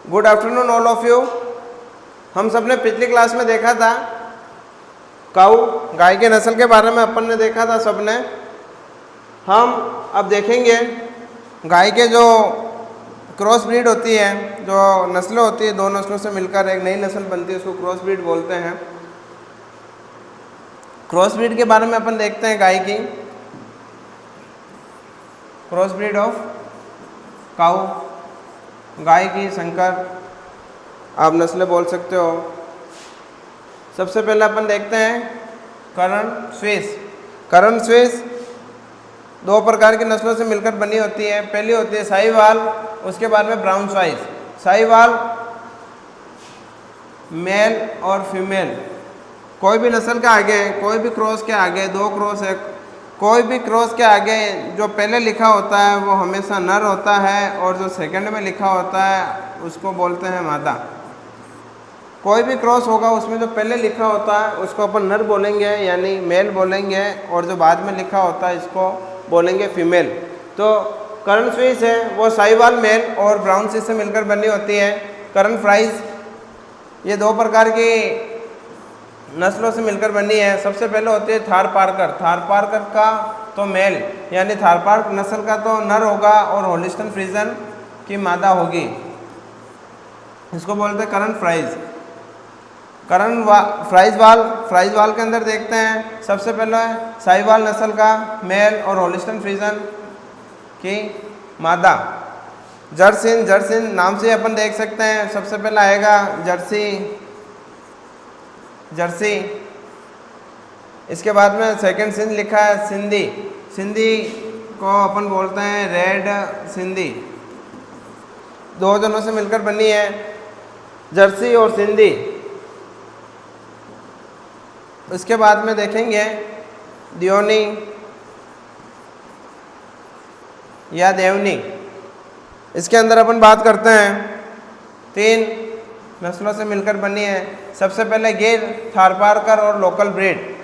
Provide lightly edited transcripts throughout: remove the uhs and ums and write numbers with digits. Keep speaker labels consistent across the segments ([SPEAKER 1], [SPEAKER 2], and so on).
[SPEAKER 1] Good afternoon all of you. हम सब ने पिछली क्लास में देखा था काऊ गाय के नस्ल के बारे में अपन ने देखा था सबने। हम अब देखेंगे गाय के जो क्रॉस ब्रीड होती है, जो नस्लें होती है, दो नस्लों से मिलकर एक नई नस्ल बनती है, उसको क्रॉस ब्रीड बोलते हैं। क्रॉस ब्रीड के बारे में अपन देखते हैं गाय की। क्रॉस ब्रीड ऑफ काऊ, गाय की संकर आप नस्लें बोल सकते हो। सबसे पहले अपन देखते हैं करण स्विस। करण स्विस दो प्रकार की नस्लों से मिलकर बनी होती है। पहली होती है साहिवाल, उसके बाद में ब्राउन स्विस। साहिवाल मेल और फीमेल, कोई भी नस्ल के आगे, कोई भी क्रॉस के आगे, दो क्रॉस है, कोई भी क्रॉस के आगे जो पहले लिखा होता है वो हमेशा नर होता है, और जो सेकंड में लिखा होता है उसको बोलते हैं मादा। कोई भी क्रॉस होगा उसमें जो पहले लिखा होता है उसको अपन नर बोलेंगे यानी मेल बोलेंगे, और जो बाद में लिखा होता है इसको बोलेंगे फीमेल। तो करण स्विस है वो साहिवाल मेल और ब्राउन स्विस से मिलकर बनी होती है। करण फ्राइज ये दो प्रकार की नस्लों से मिलकर बनी है। सबसे पहले होती है थारपारकर। थारपारकर का तो मेल यानी थारपारकर नस्ल का तो नर होगा और होलिस्टन फ्रीजन की मादा होगी, इसको बोलते हैं करण फ्राइज। फ्राइज वाल के अंदर देखते हैं सबसे पहले साहिवाल नस्ल का मेल और होलिस्टन फ्रीजन की मादा। जर्सिन नाम से अपन देख सकते हैं। सबसे पहले आएगा जर्सी, इसके बाद में सेकंड सिंध लिखा है सिंधी को अपन बोलते हैं रेड सिंधी। दो जनों से मिलकर बनी है जर्सी और सिंधी। उसके बाद में देखेंगे दियोनी या देवनी। इसके अंदर अपन बात करते हैं तीन नस्लों से मिलकर बनी है। सबसे पहले गिर, थारपारकर और लोकल ब्रीड।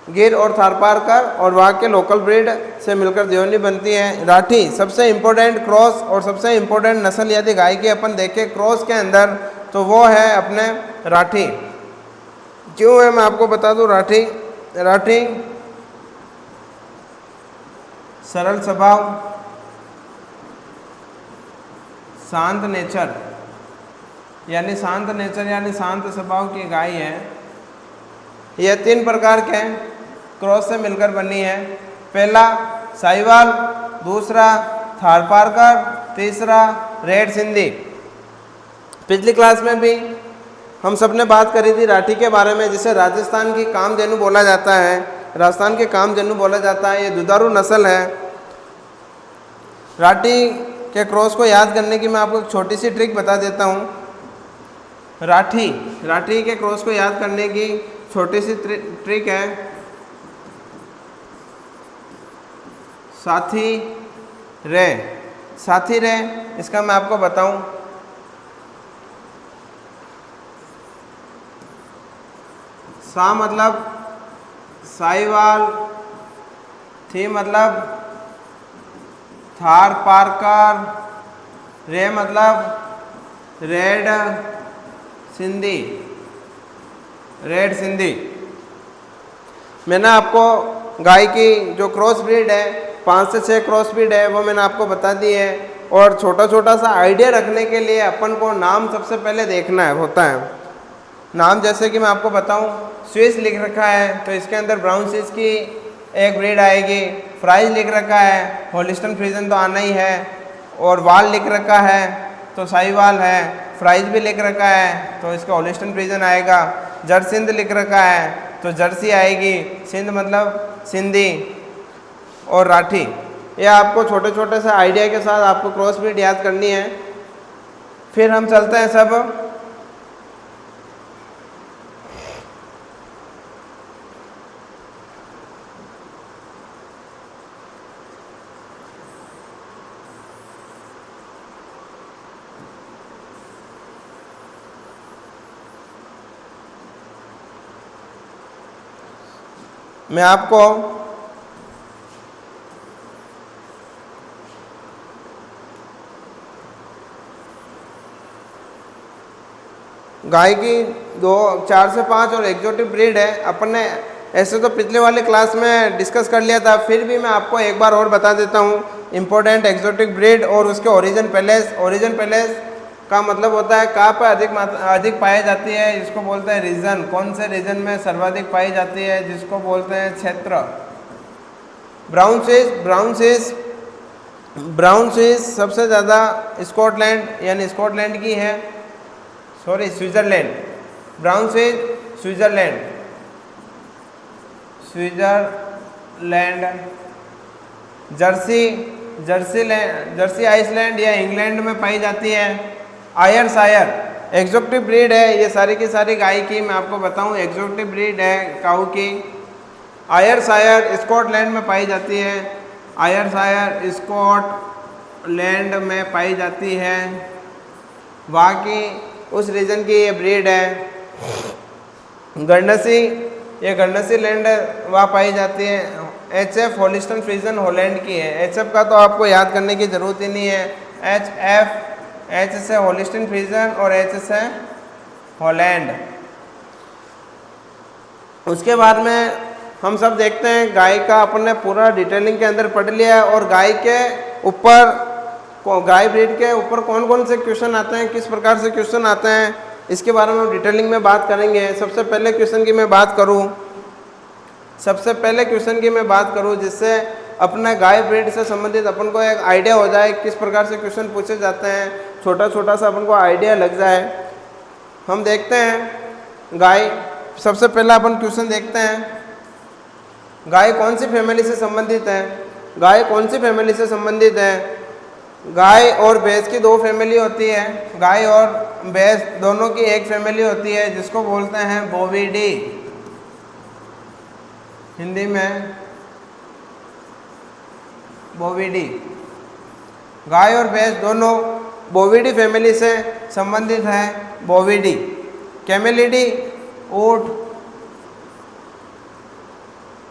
[SPEAKER 1] गिर और थारपारकर और वहाँ के लोकल ब्रीड से मिलकर देवनी बनती है। राठी सबसे इम्पोर्टेंट क्रॉस और सबसे इम्पोर्टेंट नस्ल यदि गाय की अपन देखें क्रॉस के अंदर तो वो है अपने राठी। क्यों है मैं आपको बता दूं। राठी सरल स्वभाव, शांत नेचर यानी शांत स्वभाव की गाय है। यह तीन प्रकार के क्रॉस से मिलकर बनी है। पहला साहिवाल, दूसरा थारपारकर, तीसरा रेड सिंधी। पिछली क्लास में भी हम सब ने बात करी थी राठी के बारे में, जिसे राजस्थान की कामधेनु बोला जाता है। राजस्थान के कामधेनु बोला जाता है। ये दुधारू नस्ल है। राठी के क्रॉस को याद करने की मैं आपको एक छोटी सी ट्रिक बता देता हूँ। राठी के क्रॉस को याद करने की छोटी सी ट्रिक है साथी रे। इसका मैं आपको बताऊं। सा मतलब साहिवाल, थी मतलब थारपारकर, रे मतलब रेड सिंधी। मैंने आपको गाय की जो क्रॉस ब्रीड है 5 से 6 क्रॉस ब्रीड है वो मैंने आपको बता दी है। और छोटा सा आइडिया रखने के लिए अपन को नाम सबसे पहले देखना होता है। नाम जैसे कि मैं आपको बताऊं, स्विस लिख रखा है तो इसके अंदर ब्राउन स्विस की एक ब्रीड आएगी। फ्राइज लिख रखा है, होलिस्टन फ्रीजन तो आना ही है। और वाल लिख रखा है तो साहिवाल है। फ्राइज भी लिख रखा है तो इसका होलिस्टन फ्रीजन आएगा। जर्सिंद लिख रखा है तो जर्सी आएगी। सिंध मतलब सिंधी। और राठी। ये आपको छोटे से आइडिया के साथ आपको क्रॉस ब्रीड याद करनी है। फिर हम चलते हैं सब मैं आपको गाय की 4 से 5 और एग्जोटिक ब्रीड है। अपन ने ऐसे तो पिछले वाले क्लास में डिस्कस कर लिया था, फिर भी मैं आपको एक बार और बता देता हूँ इम्पोर्टेंट एक्जोटिक ब्रीड और उसके ओरिजिन पैलेस। ओरिजिन पैलेस का मतलब होता है कहाँ पर अधिक पाई जाती है, इसको बोलते हैं रीजन। कौन से रीजन में सर्वाधिक पाई जाती है, जिसको बोलते हैं क्षेत्र। ब्राउन स्विस सबसे ज़्यादा स्कॉटलैंड यानी स्कॉटलैंड की है, sorry Switzerland. Brown Swiss Switzerland. Jersey Iceland या इंग्लैंड में पाई जाती है। आयरशायर एक्जोटिक ब्रीड है। ये सारी की सारी गाय की मैं आपको बताऊं एक्जोटिक ब्रीड है काऊ की। आयरशायर स्कॉटलैंड में पाई जाती है। आयरशायर स्कॉटलैंड में पाई जाती है, वहाँ की उस रीजन की ये ब्रीड है। गंडसी लैंड वहाँ पाई जाती है। HF होलिस्टन फ्रीजन हॉलैंड की है। HF का तो आपको याद करने की ज़रूरत ही नहीं है। H से होलिस्टन फ्रीजन और H से हॉलैंड। उसके बाद में हम सब देखते हैं गाय का अपन ने पूरा डिटेलिंग के अंदर पढ़ लिया है, और गाय ब्रीड के ऊपर कौन कौन से क्वेश्चन आते हैं, किस प्रकार से क्वेश्चन आते हैं, इसके बारे में हम डिटेलिंग में बात करेंगे। सबसे पहले क्वेश्चन की मैं बात करूं जिससे अपने गाय ब्रीड से संबंधित अपन को एक आइडिया हो जाए किस प्रकार से क्वेश्चन पूछे जाते हैं, छोटा सा अपन को आइडिया लग जाए। हम देखते हैं गाय, सबसे पहला अपन क्वेश्चन देखते हैं गाय कौन सी फैमिली से संबंधित है। गाय और भैंस की 2 फैमिली होती है। गाय और भैंस दोनों की एक फैमिली होती है जिसको बोलते हैं बोविडी। हिंदी में बोविडी। गाय और भैंस दोनों बोविडी फैमिली से संबंधित है। बोविडी। कैमेलिडी ऊंट।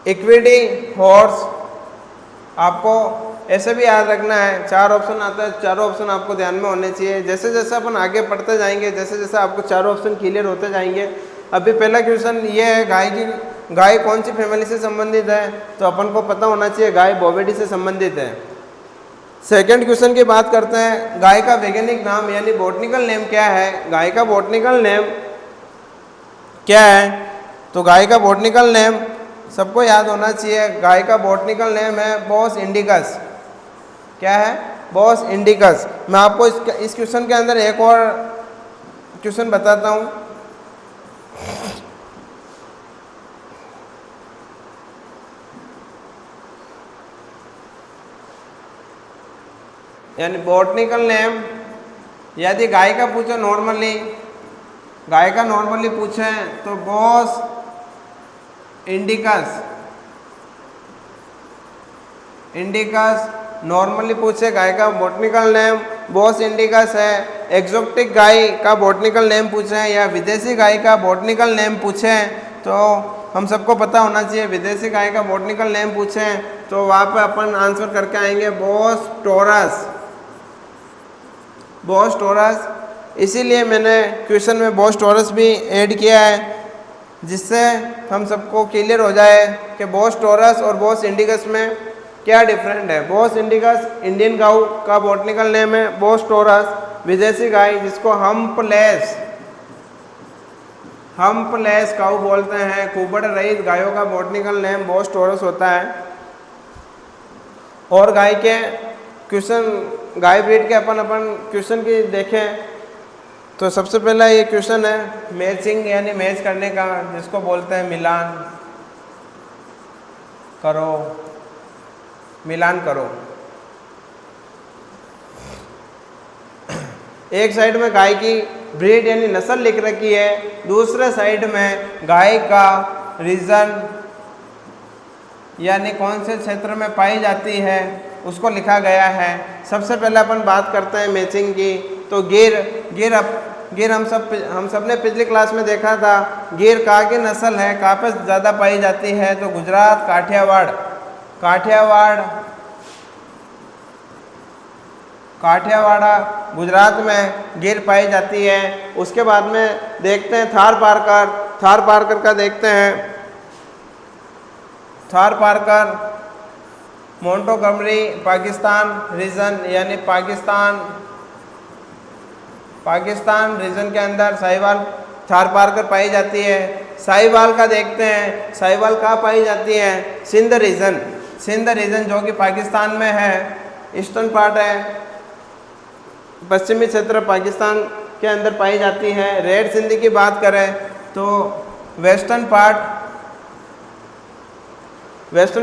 [SPEAKER 1] इक्विडी हॉर्स। आपको ऐसे भी याद रखना है, 4 ऑप्शन आता है, चारों ऑप्शन आपको ध्यान में होने चाहिए। जैसे जैसे अपन आगे पढ़ते जाएंगे, जैसे जैसे आपको चारों ऑप्शन क्लियर होते जाएंगे। अभी पहला क्वेश्चन ये है गाय कौन सी फैमिली से संबंधित है, तो अपन को पता होना चाहिए गाय बोविडी से संबंधित है। सेकंड क्वेश्चन की बात करते हैं, गाय का वैज्ञानिक नाम यानी बॉटनिकल नेम क्या है। गाय का बॉटनिकल नेम क्या है, तो गाय का बॉटनिकल नेम सबको याद होना चाहिए। गाय का बॉटनिकल नेम है बोस इंडिकस। क्या है? बोस इंडिकस। मैं आपको इस क्वेश्चन के अंदर एक और क्वेश्चन बताता हूँ। यानी बॉटनिकल नेम यदि गाय का पूछे नॉर्मली पूछे तो बोस इंडिकस नॉर्मली पूछे गाय का बॉटनिकल नेम बोस इंडिकस है। एक्सोटिक गाय का बॉटनिकल नेम पूछे या विदेशी गाय का बॉटनिकल नेम पूछे तो हम सबको पता होना चाहिए। विदेशी गाय का बॉटनिकल नेम पूछे तो वहाँ पे अपन आंसर करके आएंगे बोस टोरस। इसीलिए मैंने क्वेश्चन में बोस टोरस भी ऐड किया है, जिससे हम सबको क्लियर हो जाए कि बोस टोरस और बोस इंडिकस में क्या डिफरेंट है। बोस इंडिकस इंडियन गाय का बॉटनिकल नेम है। बोस टोरस विदेशी गाय जिसको हम्पलेस काऊ बोलते हैं। कुबड़ रहित गायों का बॉटनिकल नेम बोस टोरस होता है। और गाय ब्रीड के अपन क्वेश्चन की देखें तो सबसे पहला ये क्वेश्चन है मैचिंग यानी मैच करने का, जिसको बोलते हैं मिलान करो। एक साइड में गाय की ब्रीड यानी नस्ल लिख रखी है, दूसरे साइड में गाय का रीजन यानी कौन से क्षेत्र में पाई जाती है उसको लिखा गया है। सबसे पहले अपन बात करते हैं मैचिंग की। तो गिर हम सब ने पिछली क्लास में देखा था। गिर कहाँ की नस्ल है, कहाँ पे ज़्यादा पाई जाती है, तो गुजरात, काठियावाड़ा गुजरात में गिर पाई जाती है। उसके बाद में देखते हैं थार पारकर का देखते हैं। थार पारकर मोंटोगमरी पाकिस्तान रीजन यानी पाकिस्तान रीजन के अंदर साहिवाल थार पारकर पाई जाती है। साहिवाल का देखते हैं, साहिवाल कहाँ पाई जाती है? सिंध रीजन जो कि पाकिस्तान में है, ईस्टर्न पार्ट है, पश्चिमी क्षेत्र पाकिस्तान के अंदर पाई जाती है। रेड सिंधी की बात करें तो वेस्टर्न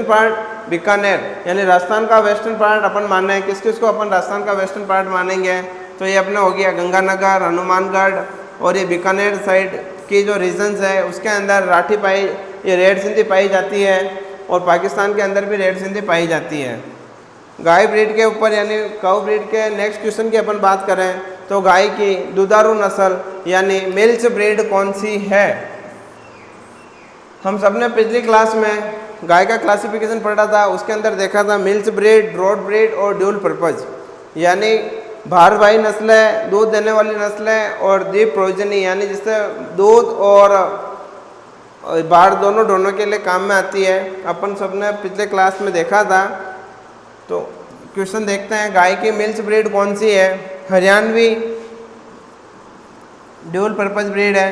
[SPEAKER 1] पार्ट बीकानेर यानी राजस्थान का वेस्टर्न पार्ट अपन माने। किसको अपन राजस्थान का वेस्टर्न पार्ट मानेंगे? तो ये अपने हो गया गंगानगर, हनुमानगढ़ और ये बीकानेर साइड की जो रीजन्स है उसके अंदर ये रेड सिंधी पाई जाती है और पाकिस्तान के अंदर भी रेड सिंधी पाई जाती है। गाय ब्रीड के ऊपर यानी काऊ ब्रीड के नेक्स्ट क्वेश्चन की अपन बात करें तो गाय की दुधारू नस्ल यानी मिल्च ब्रीड कौन सी है? हम सबने पिछली क्लास में गाय का क्लासिफिकेशन पढ़ा था, उसके अंदर देखा था मिल्च ब्रीड, ब्रॉड ब्रीड और ड्यूल पर्पज यानी भारवाही नस्लें, दूध देने वाली नस्लें और द्वीप प्रोजनी यानी जिससे दूध और बाढ़ दोनों के लिए काम में आती है। अपन सबने पिछले क्लास में देखा था। तो क्वेश्चन देखते हैं, गाय की मिल्च ब्रीड कौन सी है? हरियाणवी ड्यूल पर्पज ब्रीड है।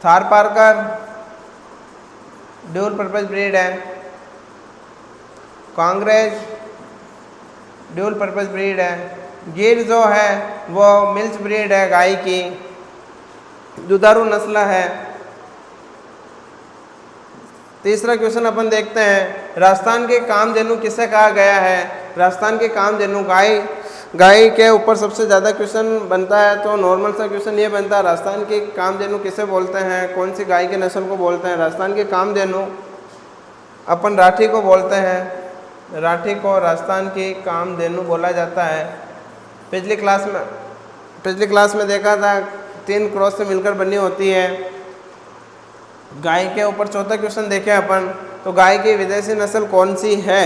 [SPEAKER 1] थार पारकर ड्यूल पर्पज ब्रीड है। कांग्रेस ड्यूल पर्पज ब्रीड है। गिर जो है वो मिल्च ब्रीड है, गाय की दुधारू नस्ल है। तीसरा क्वेश्चन अपन देखते हैं, राजस्थान के कामधेनु किसे कहा गया है? राजस्थान के कामधेनु गाय के ऊपर सबसे ज़्यादा क्वेश्चन बनता है। तो नॉर्मल सा क्वेश्चन ये बनता है, राजस्थान के कामधेनु किसे बोलते हैं? कौन सी गाय के नस्ल को बोलते हैं? राजस्थान के कामधेनु अपन राठी को बोलते हैं। राठी को राजस्थान की कामधेनु बोला जाता है। पिछली क्लास में देखा था 3 क्रॉस से मिलकर बनी होती है। गाय के ऊपर चौथा क्वेश्चन देखें अपन तो गाय की विदेशी नस्ल कौन सी है?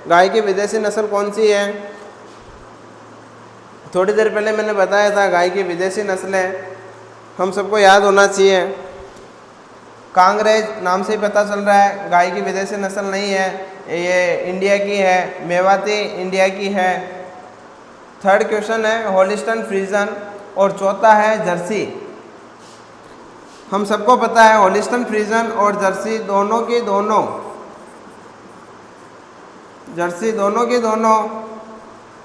[SPEAKER 1] गाय की विदेशी नस्ल कौन सी है? थोड़ी देर पहले मैंने बताया था गाय की विदेशी नस्लें हम सबको याद होना चाहिए। कांग्रेज नाम से ही पता चल रहा है गाय की विदेशी नस्ल नहीं है, ये इंडिया की है। मेवाती इंडिया की है। थर्ड क्वेश्चन है होलिस्टन फ्रीजन और चौथा है जर्सी। हम सबको पता है होलिस्टन फ्रीजन और जर्सी दोनों की दोनों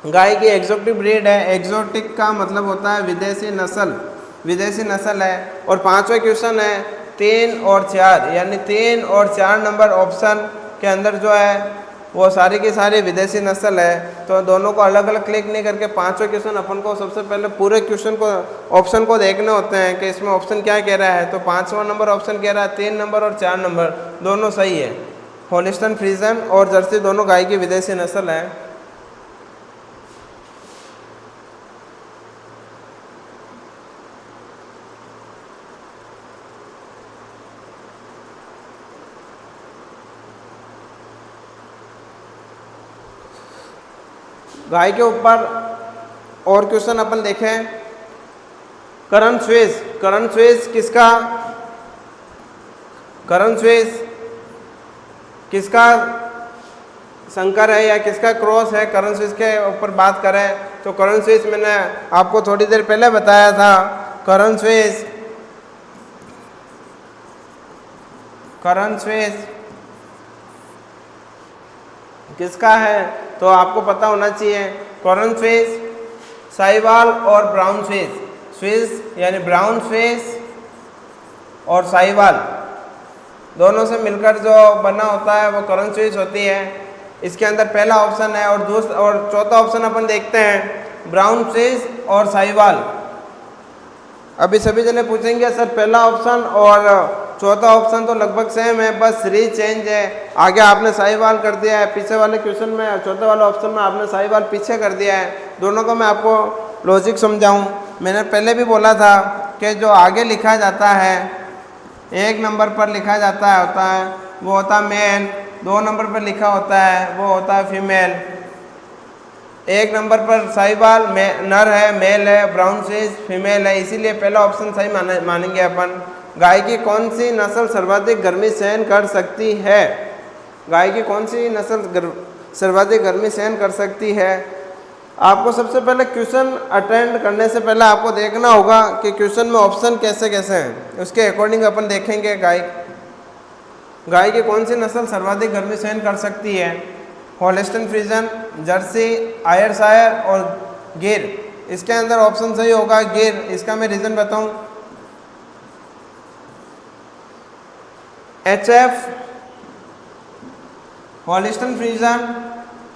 [SPEAKER 1] गाय की एक्सोटिक ब्रीड है। एक्सोटिक का मतलब होता है विदेशी नस्ल है। और पांचवा क्वेश्चन है 3 और 4 यानी 3 और 4 नंबर ऑप्शन के अंदर जो है वो सारी की सारी विदेशी नस्ल है। तो दोनों को अलग अलग क्लिक नहीं करके पांचवा क्वेश्चन अपन को सबसे पहले पूरे क्वेश्चन को ऑप्शन को देखने होते हैं कि इसमें ऑप्शन क्या कह रहा है। तो 5वां नंबर ऑप्शन कह रहा है 3 नंबर और 4 नंबर दोनों सही है। होलिस्टन फ्रीजन और जर्सी दोनों गाय की विदेशी नस्ल है। गाय के ऊपर और क्वेश्चन अपन देखें। करण स्विस किसका संकर है या किसका क्रॉस है? करण स्विस के ऊपर बात करें तो करण स्विस मैंने आपको थोड़ी देर पहले बताया था। करण स्विस किसका है तो आपको पता होना चाहिए। करण स्विस, साहिवाल और ब्राउन स्विस यानी ब्राउन स्विस और साहिवाल दोनों से मिलकर जो बना होता है वो करण स्विस होती है। इसके अंदर पहला ऑप्शन है और चौथा ऑप्शन अपन देखते हैं ब्राउन स्विस और साहिवाल। अभी सभी जने पूछेंगे सर पहला ऑप्शन और चौथा ऑप्शन तो लगभग सेम है, बस री चेंज है। आगे आपने साहिवाल कर दिया है, पीछे वाले क्वेश्चन में चौथे वाले ऑप्शन में आपने साहिवाल पीछे कर दिया है। दोनों का मैं आपको लॉजिक समझाऊं। मैंने पहले भी बोला था कि जो आगे लिखा जाता है 1 नंबर पर लिखा जाता है वो होता है मेल, 2 नंबर पर लिखा होता है वो होता है फीमेल। एक नंबर पर साहिवाल नर है, मेल है, ब्राउन स्विस फीमेल है, इसीलिए पहला ऑप्शन सही मानेंगे अपन। गाय की कौन सी नस्ल सर्वाधिक गर्मी सहन कर सकती है? गाय की कौन सी नस्ल सर्वाधिक गर्मी सहन कर सकती है? आपको सबसे पहले क्वेश्चन अटेंड करने से पहले आपको देखना होगा कि क्वेश्चन में ऑप्शन कैसे कैसे हैं, उसके अकॉर्डिंग अपन देखेंगे गाय की कौन सी नस्ल सर्वाधिक गर्मी सहन कर सकती है। होल्स्टीन फ्रीजन, जर्सी, आयरशायर और गिर। इसके अंदर ऑप्शन सही होगा गिर। इसका मैं रीज़न बताऊं, HF, होल्स्टीन फ्रीजन,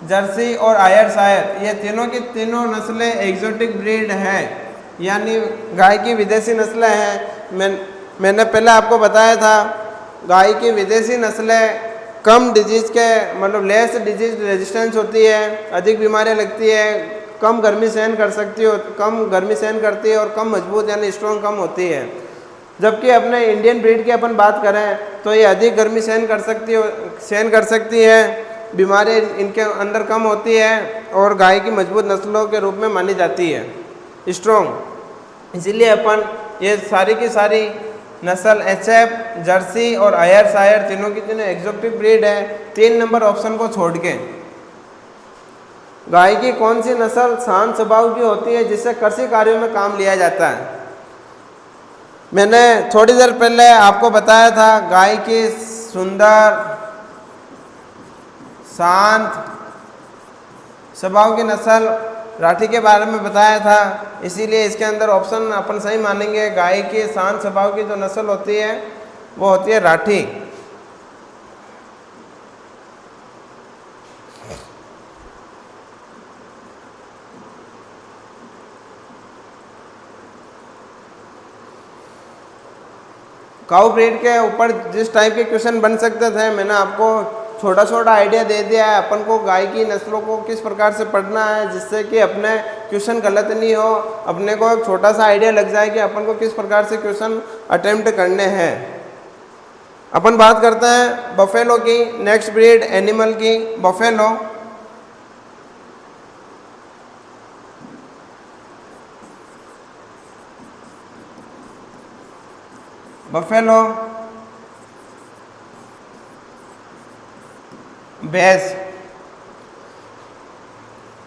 [SPEAKER 1] जर्सी और आयरशायर, ये तीनों की तीनों नस्लें एग्जोटिक ब्रीड हैं, यानी गाय की विदेशी नस्लें हैं। मैंने पहले आपको बताया था गाय की विदेशी नस्लें कम डिजीज़ के मतलब लेस डिजीज रेजिस्टेंस होती है, अधिक बीमारियां लगती है, कम गर्मी सहन कर सकती है, कम गर्मी सहन करती है और कम मजबूत यानी स्ट्रॉन्ग कम होती है। जबकि अपने इंडियन ब्रीड की अपन बात करें तो ये अधिक गर्मी सहन कर सकती है, बीमारी इनके अंदर कम होती है और गाय की मजबूत नस्लों के रूप में मानी जाती है, स्ट्रॉन्ग। इसीलिए अपन ये सारी की सारी नस्ल HF, जर्सी और आयरशायर तीनों की तीनों एक्जोटिक ब्रीड है। 3 नंबर ऑप्शन को छोड़ के गाय की कौन सी नस्ल शांत स्वभाव की होती है जिससे कृषि कार्यों में काम लिया जाता है? मैंने थोड़ी देर पहले आपको बताया था गाय की सुंदर शांत स्वभाव की नस्ल राठी के बारे में बताया था, इसीलिए इसके अंदर ऑप्शन अपन सही मानेंगे। गाय की शांत स्वभाव की जो नस्ल होती है वो होती है राठी। काऊ ब्रीड के ऊपर जिस टाइप के क्वेश्चन बन सकते थे मैंने आपको छोटा छोटा आइडिया दे दिया है। अपन को गाय की नस्लों को किस प्रकार से पढ़ना है जिससे कि अपने क्वेश्चन गलत नहीं हो, अपने को एक छोटा सा आइडिया लग जाए कि अपन को किस प्रकार से क्वेश्चन अटेम्प्ट करने हैं। अपन बात करते हैं बफेलो की, नेक्स्ट ब्रीड एनिमल की बफेलो। बफेलो भैंस।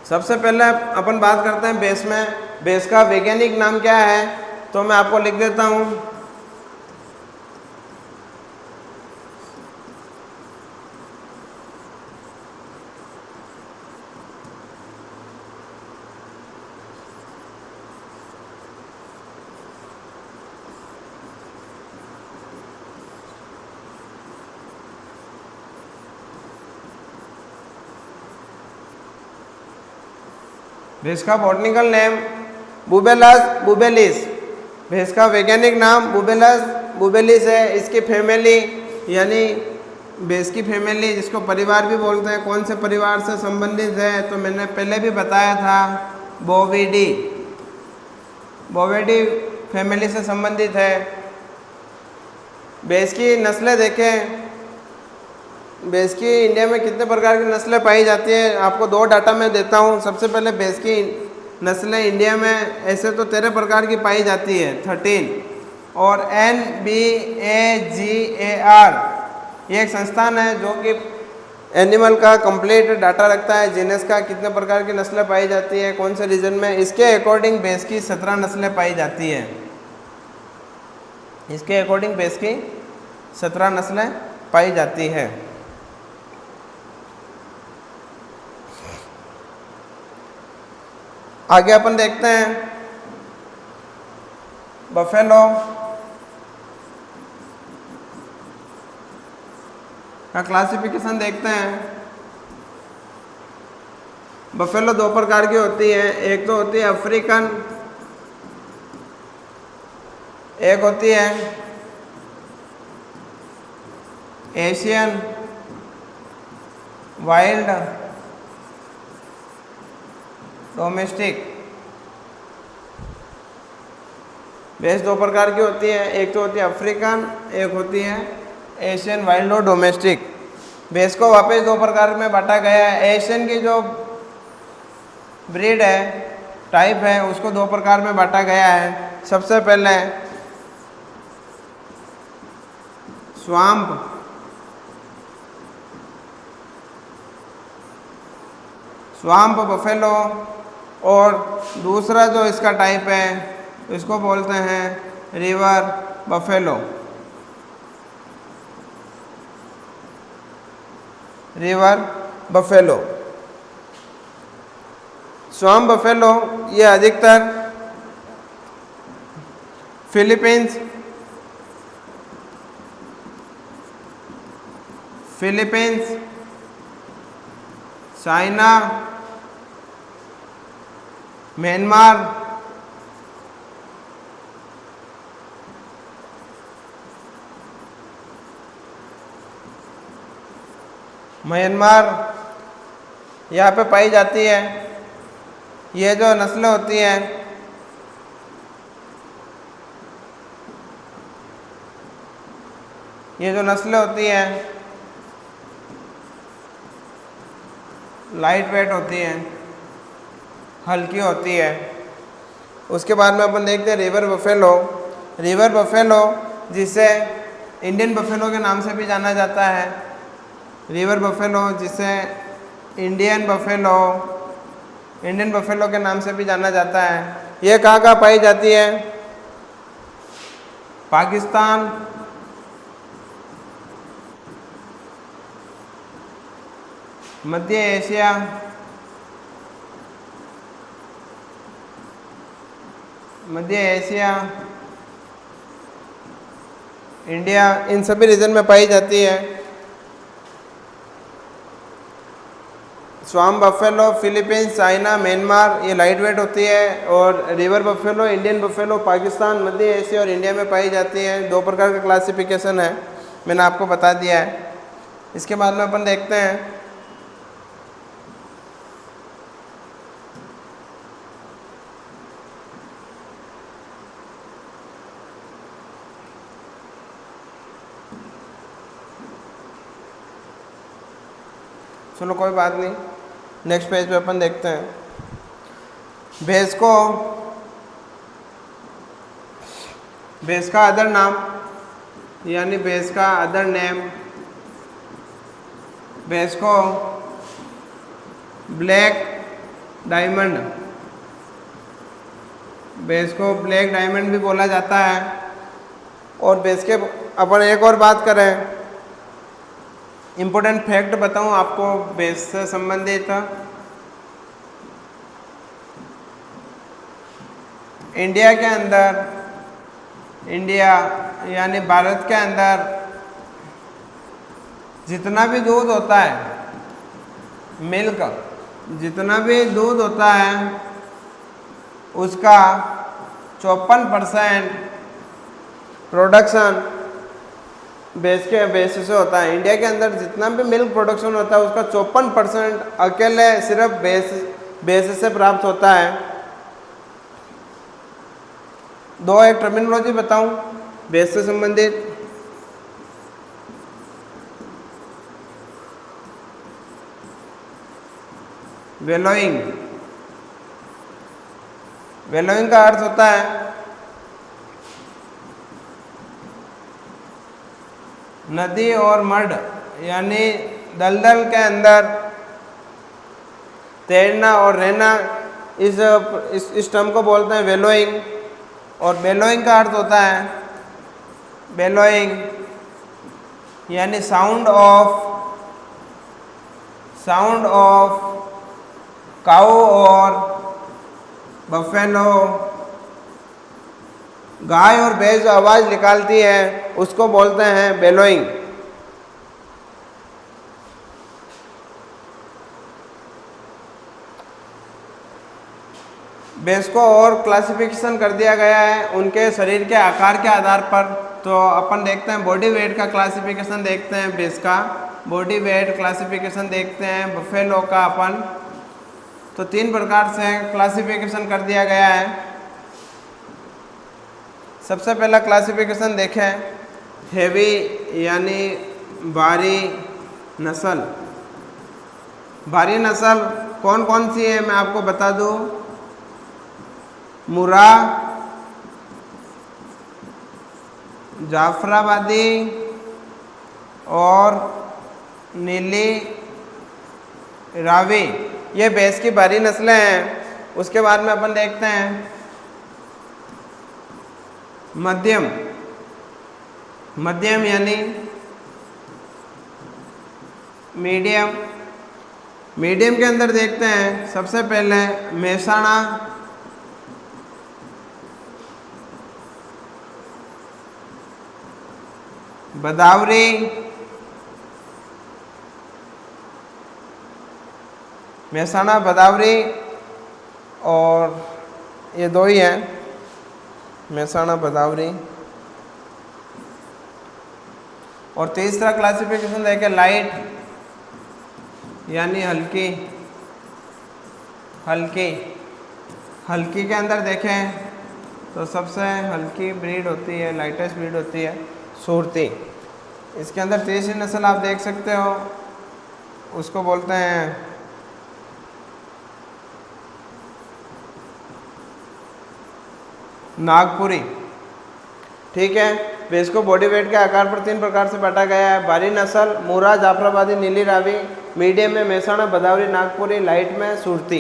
[SPEAKER 1] सबसे पहले अपन बात करते हैं भैंस में। भैंस का वैज्ञानिक नाम क्या है तो मैं आपको लिख देता हूँ। भैंस का बॉटनिकल नेम बुबेलस बुबेलिस। भैंस का वैज्ञानिक नाम बुबेलस बुबेलिस है। इसकी फैमिली यानी भैंस की फैमिली जिसको परिवार भी बोलते हैं, कौन से परिवार से संबंधित है तो मैंने पहले भी बताया था बोविडी। बोविडी फैमिली से संबंधित है। भैंस की नस्लें देखें, भैंस की इंडिया में कितने प्रकार की नस्लें पाई जाती हैं आपको 2 डाटा मैं देता हूँ। सबसे पहले भैंस की नस्लें इंडिया में ऐसे तो 13 प्रकार की पाई जाती है, 13। और NBAGAR ये एक संस्थान है जो कि एनिमल का कंप्लीट डाटा रखता है, जीनस का कितने प्रकार की नस्लें पाई जाती है कौन से रीजन में। इसके अकॉर्डिंग भैंस की 17 नस्लें पाई जाती है। इसके अकॉर्डिंग भैंस की 17 नस्लें पाई जाती है। आगे अपन देखते हैं बफेलो का क्लासिफिकेशन देखते हैं। बफेलो 2 प्रकार की होती है, एक तो होती है अफ्रीकन, एक होती है एशियन वाइल्ड डोमेस्टिक। भैंस 2 प्रकार की होती है, एक तो होती है अफ्रीकन, एक होती है एशियन वाइल्ड और डोमेस्टिक। भैंस को वापस 2 प्रकार में बांटा गया है। एशियन की जो ब्रीड है, टाइप है, उसको दो प्रकार में बांटा गया है। सबसे पहले स्वाम्प बफेलो, और दूसरा जो इसका टाइप है इसको बोलते हैं रिवर बफेलो। स्वाम्प बफेलो ये अधिकतर फिलीपींस, चाइना, म्यांमार, यहाँ पे पाई जाती है। ये जो नस्लें होती हैं लाइट वेट होती हैं, हल्की होती है। उसके बाद में अपन देखते हैं रिवर बफेलो जिसे इंडियन बफेलो के नाम से भी जाना जाता है। रिवर बफेलो जिसे इंडियन बफेलो के नाम से भी जाना जाता है। ये कहाँ पाई जाती है? पाकिस्तान, मध्य एशिया, इंडिया, इन सभी रीजन में पाई जाती है। Swamp buffalo Philippines, China, Myanmar ये लाइट वेट होती है, और river buffalo, Indian buffalo Pakistan, मध्य एशिया और इंडिया में पाई जाती है। दो प्रकार का क्लासिफिकेशन है, मैंने आपको बता दिया है। इसके बाद में अपन देखते हैं चलो कोई बात नहीं, नेक्स्ट पेज पे अपन देखते हैं। भैंस का अदर नाम यानी भैंस का अदर नेम, भैंस को ब्लैक डायमंड भी बोला जाता है। और भैंस के अपन एक और बात करें, इम्पोर्टेंट फैक्ट बताऊं आपको भैंस से संबंधित। इंडिया यानी भारत के अंदर जितना भी दूध होता है, मिल्क जितना भी दूध होता है उसका 54% प्रोडक्शन भैंस से होता है। इंडिया के अंदर जितना भी मिल्क प्रोडक्शन होता है उसका 54% अकेले सिर्फ भैंस से प्राप्त होता है। दो एक टर्मिनोलॉजी बताऊं भैंस से संबंधित। वेलोइंग का अर्थ होता है नदी और मड यानी दलदल के अंदर तैरना और रहना, इस टर्म को बोलते हैं वेलोइंग। और बेलोइंग का अर्थ होता है यानी साउंड ऑफ काऊ और बफेलो, गाय और भैंस जो आवाज़ निकालती है उसको बोलते हैं बेलोइंग। भैंस को और क्लासिफिकेशन कर दिया गया है उनके शरीर के आकार के आधार पर। तो अपन देखते हैं बॉडी वेट का क्लासिफिकेशन देखते हैं, भैंस का बॉडी वेट क्लासिफिकेशन देखते हैं, बफेलो का अपन। तो 3 प्रकार से क्लासिफिकेशन कर दिया गया है। सबसे पहला क्लासिफिकेशन देखें, हेवी यानी भारी नस्ल कौन कौन सी है मैं आपको बता दूं। मुरा, जाफराबादी और नीली रावी, ये भैंस की भारी नस्लें हैं। उसके बाद में अपन देखते हैं मध्यम। मध्यम यानी मीडियम। मीडियम के अंदर देखते हैं सबसे पहले मेहसाणा, बदावरी, मेहसाणा, बदावरी, और ये दो ही हैं, मेहसाणा, बदावरी। और तीसरा क्लासिफिकेशन देखें लाइट यानी हल्की। हल्की, हल्की के अंदर देखें तो सबसे हल्की ब्रीड होती है, लाइटेस्ट ब्रीड होती है सूरती। इसके अंदर तीसरी नस्ल आप देख सकते हो, उसको बोलते हैं नागपुरी। ठीक है, भैंस को बॉडी वेट के आकार पर 3 प्रकार से बांटा गया है। भारी नस्ल मुरा, जाफराबादी, नीली रावी। मीडियम में मेहसाणा, बदावरी, नागपुरी। लाइट में सूरती।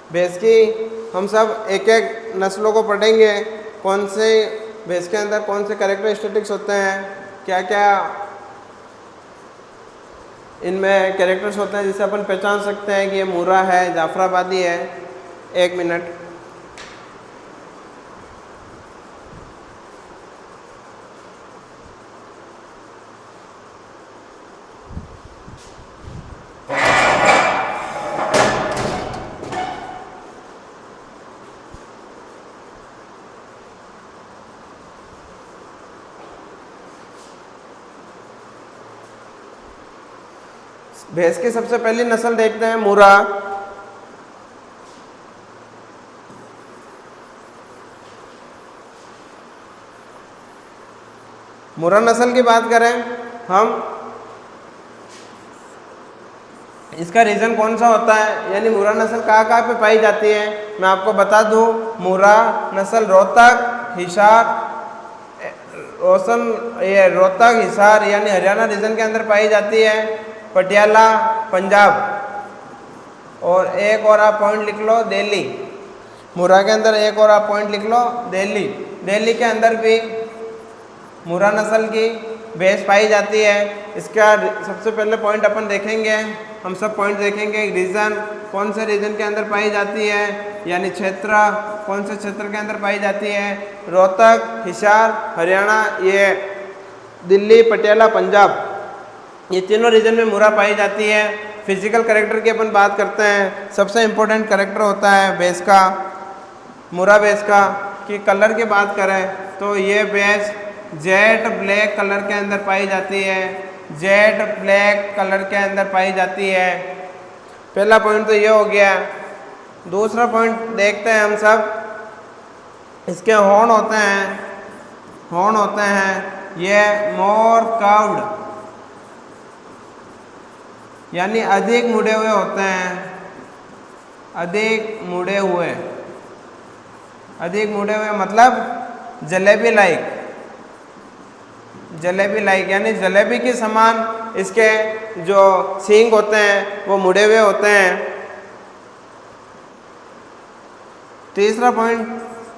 [SPEAKER 1] भैंस की हम सब एक एक नस्लों को पढ़ेंगे, कौन से भैंस के अंदर कौन से कैरेक्टरिस्टिक्स होते हैं, क्या क्या इनमें कैरेक्टर्स होते हैं जिससे अपन पहचान सकते हैं कि ये मुरा है, जाफराबादी है। 1 मिनट। भैंस की सबसे पहली नस्ल देखते हैं मुरा। मुरा नस्ल की बात करें हम, इसका रीजन कौन सा होता है, यानी मुरा नस्ल कहाँ पे पाई जाती है, मैं आपको बता दूं। मुरा नस्ल रोहतक, हिसार, रोहतक, हिसार यानी हरियाणा रीजन के अंदर पाई जाती है, पटियाला, पंजाब। और एक और आप पॉइंट लिख लो, दिल्ली। मुरा के अंदर एक और आप पॉइंट लिख लो, दिल्ली। दिल्ली के अंदर भी मुरा नस्ल की भैंस पाई जाती है। इसका सबसे पहले पॉइंट अपन देखेंगे, हम सब पॉइंट देखेंगे। रीजन, कौन से रीजन के अंदर पाई जाती है, यानी क्षेत्र, कौन से क्षेत्र के अंदर पाई जाती है। रोहतक, हिसार, हरियाणा, ये दिल्ली, पटियाला, पंजाब, ये तीनों रीजन में मुरा पाई जाती है। फिजिकल कैरेक्टर की अपन बात करते हैं, सबसे इम्पोर्टेंट कैरेक्टर होता है भैंस का, मुरा भैंस का। कि कलर की बात करें तो ये भैंस जेट ब्लैक कलर के अंदर पाई जाती है। जेट ब्लैक कलर के अंदर पाई जाती है। पहला पॉइंट तो ये हो गया। दूसरा पॉइंट देखते हैं हम सब, इसके हॉर्न होते हैं। हॉर्न होते हैं ये मोर कर्व्ड, यानी अधिक मुड़े हुए होते हैं। अधिक मुड़े हुए, अधिक मुड़े हुए मतलब जलेबी लाइक। जलेबी लाइक यानी जलेबी के समान इसके जो सींग होते हैं वो मुड़े हुए होते हैं। तीसरा पॉइंट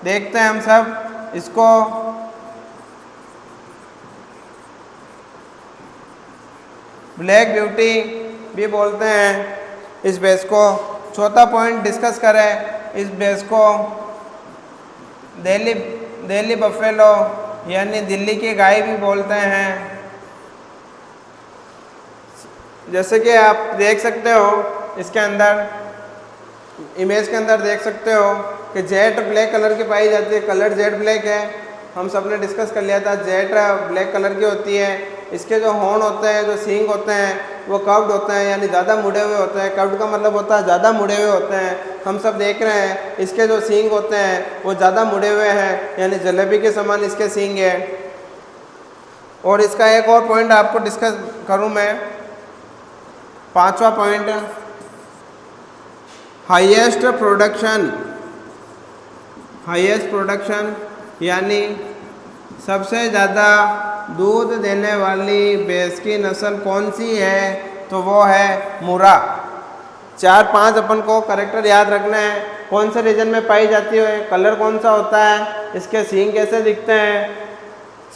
[SPEAKER 1] देखते हैं हम सब, इसको ब्लैक ब्यूटी भी बोलते हैं इस भैंस को। चौथा पॉइंट डिस्कस करें इस भैंस को, दिल्ली बफेलो यानी दिल्ली की गाय भी बोलते हैं। जैसे कि आप देख सकते हो इसके अंदर, इमेज के अंदर देख सकते हो कि जेट ब्लैक कलर की पाई जाती है। कलर जेट ब्लैक है, हम सब ने डिस्कस कर लिया था, जेट ब्लैक कलर की होती है। इसके जो हॉर्न होते हैं, जो सींग होते हैं वो कर्व्ड होते हैं, यानी ज़्यादा मुड़े हुए होते हैं। कर्व्ड का मतलब होता है ज़्यादा मुड़े हुए होते हैं। हम सब देख रहे हैं इसके जो सींग होते हैं वो ज़्यादा मुड़े हुए हैं, यानी जलेबी के समान इसके सींग है। और इसका एक और पॉइंट आपको डिस्कस करूँ मैं, 5वां पॉइंट, हाईएस्ट प्रोडक्शन यानी सबसे ज़्यादा दूध देने वाली भैंस की नस्ल कौन सी है, तो वो है मुर्रा। 4-5 अपन को कैरेक्टर याद रखना है, कौन से रीजन में पाई जाती है, कलर कौन सा होता है, इसके सींग कैसे दिखते हैं,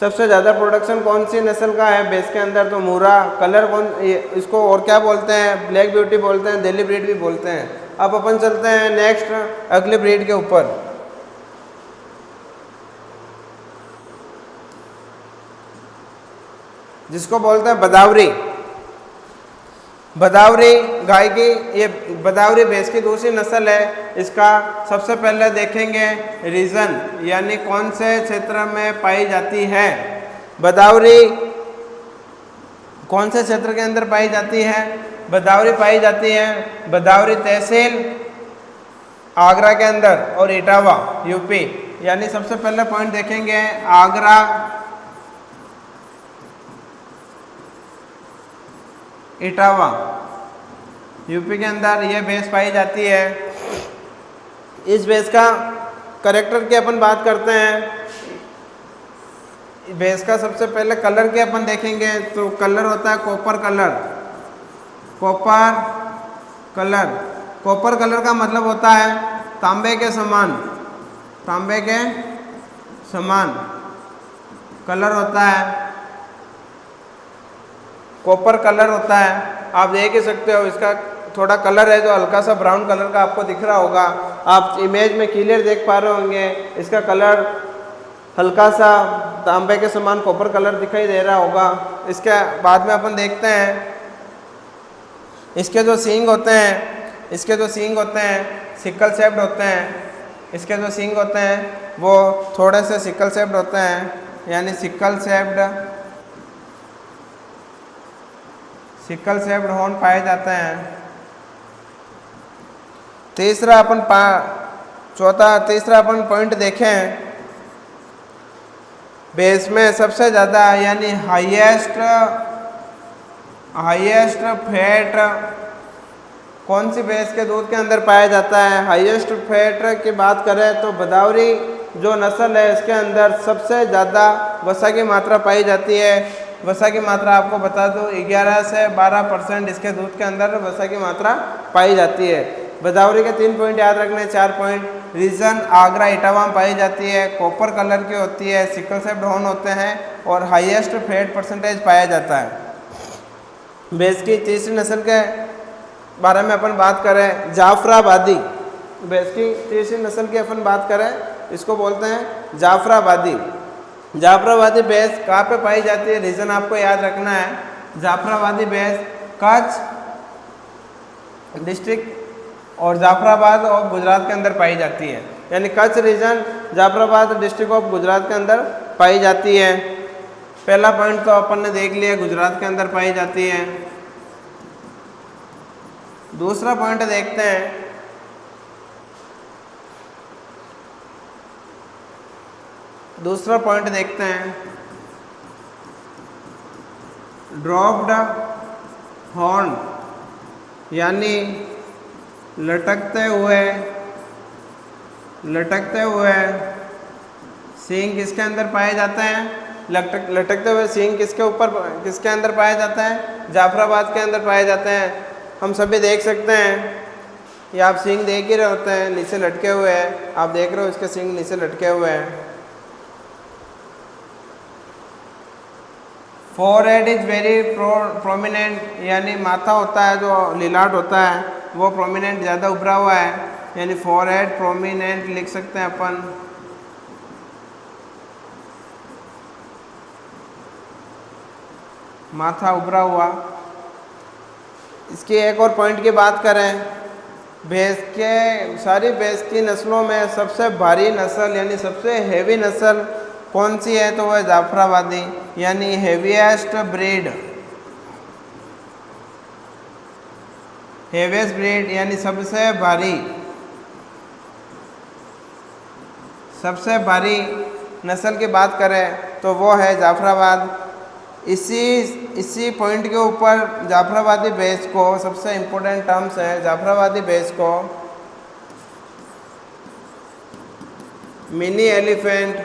[SPEAKER 1] सबसे ज़्यादा प्रोडक्शन कौन सी नस्ल का है भैंस के अंदर, तो मुर्रा। कलर कौन, इसको और क्या बोलते हैं, ब्लैक ब्यूटी बोलते हैं, दिल्ली ब्रीड भी बोलते हैं। अब अपन चलते हैं नेक्स्ट अगली ब्रीड के ऊपर, जिसको बोलते हैं बदावरी। बदावरी गाय की, ये बदावरी भैंस की दूसरी नस्ल है। इसका सबसे पहले देखेंगे रीजन, यानी कौन से क्षेत्र में पाई जाती है। बदावरी कौन से क्षेत्र के अंदर पाई जाती है, बदावरी पाई जाती है बदावरी तहसील आगरा के अंदर और इटावा यूपी। यानी सबसे पहले पॉइंट देखेंगे आगरा, इटावा यूपी के अंदर ये भैंस पाई जाती है। इस भैंस का कैरेक्टर की अपन बात करते हैं। भैंस का सबसे पहले कलर के अपन देखेंगे, तो कलर होता है कॉपर कलर। कॉपर कलर का मतलब होता है तांबे के समान कलर होता है, कॉपर कलर होता है। आप देख ही सकते हो, इसका थोड़ा कलर है जो हल्का सा ब्राउन कलर का आपको दिख रहा होगा। आप इमेज में क्लियर देख पा रहे होंगे, इसका कलर हल्का सा तांबे के समान कॉपर कलर दिखाई दे रहा होगा। इसके बाद में अपन देखते हैं इसके जो सींग होते हैं सिकल शेप्ड होते हैं। इसके जो सींग होते हैं वो थोड़े से सिकल शेप्ड होते हैं, यानी सिकल शेप्ड हॉर्न पाए जाते हैं। तीसरा अपन पॉइंट देखें, भैंस में सबसे ज़्यादा यानी हाईएस्ट फैट कौन सी भैंस के दूध के अंदर पाया जाता है। हाईएस्ट फैट की बात करें तो बदावरी जो नस्ल है इसके अंदर सबसे ज़्यादा वसा की मात्रा पाई जाती है। वसा की मात्रा आपको बता दूं 11 से 12% इसके दूध के अंदर वसा की मात्रा पाई जाती है। बदावरी के 3 पॉइंट याद रखने, 4 पॉइंट। रीजन आगरा इटावा में पाई जाती है, कॉपर कलर की होती है, सिकल शेप्ड हॉर्न होते हैं और हाईएस्ट फैट परसेंटेज पाया जाता है। भैंस की तीसरी नस्ल के बारे में अपन बात करें, जाफराबादी। भैंस की तीसरी नस्ल की अपन बात करें, इसको बोलते हैं जाफराबादी। जाफराबादी भैंस कहाँ पे पाई जाती है, रीजन आपको याद रखना है। जाफराबादी भैंस कच्छ डिस्ट्रिक्ट और जाफराबाद और गुजरात के अंदर पाई जाती है, यानी Kutch region Jafarabad district of Gujarat के अंदर पाई जाती है। पहला पॉइंट तो अपन ने देख लिया, गुजरात के अंदर पाई जाती है। दूसरा पॉइंट देखते हैं, ड्रॉप्ड हॉर्न यानी लटकते हुए सींग किसके अंदर पाए जाते हैं। लटकते हुए सींग किसके अंदर पाया जाता है, जाफराबाद के अंदर पाए जाते हैं। हम सभी देख सकते हैं, ये आप सींग देख ही रहे होते हैं, नीचे लटके हुए हैं। आप देख रहे हो इसके सींग नीचे लटके हुए हैं। फोरहेड इज वेरी प्रोमिनेंट, यानी माथा होता है जो लिलाट होता है वो प्रोमिनेंट ज़्यादा उभरा हुआ है, यानी फोरहेड प्रोमिनेंट लिख सकते हैं अपन। माथा उभरा हुआ। इसकी एक और पॉइंट की बात करें, सारी भैंस की नस्लों में सबसे भारी नस्ल यानी सबसे हैवी नस्ल कौन सी है, तो वह जाफराबादी यानी हेवीएस्ट ब्रीड, हेवीएस्ट ब्रीड यानी सबसे भारी नस्ल की बात करें तो वो है जाफराबाद। इसी पॉइंट के ऊपर जाफराबादी भैंस को, सबसे इम्पोर्टेंट टर्म्स है जाफराबादी भैंस को मिनी एलिफेंट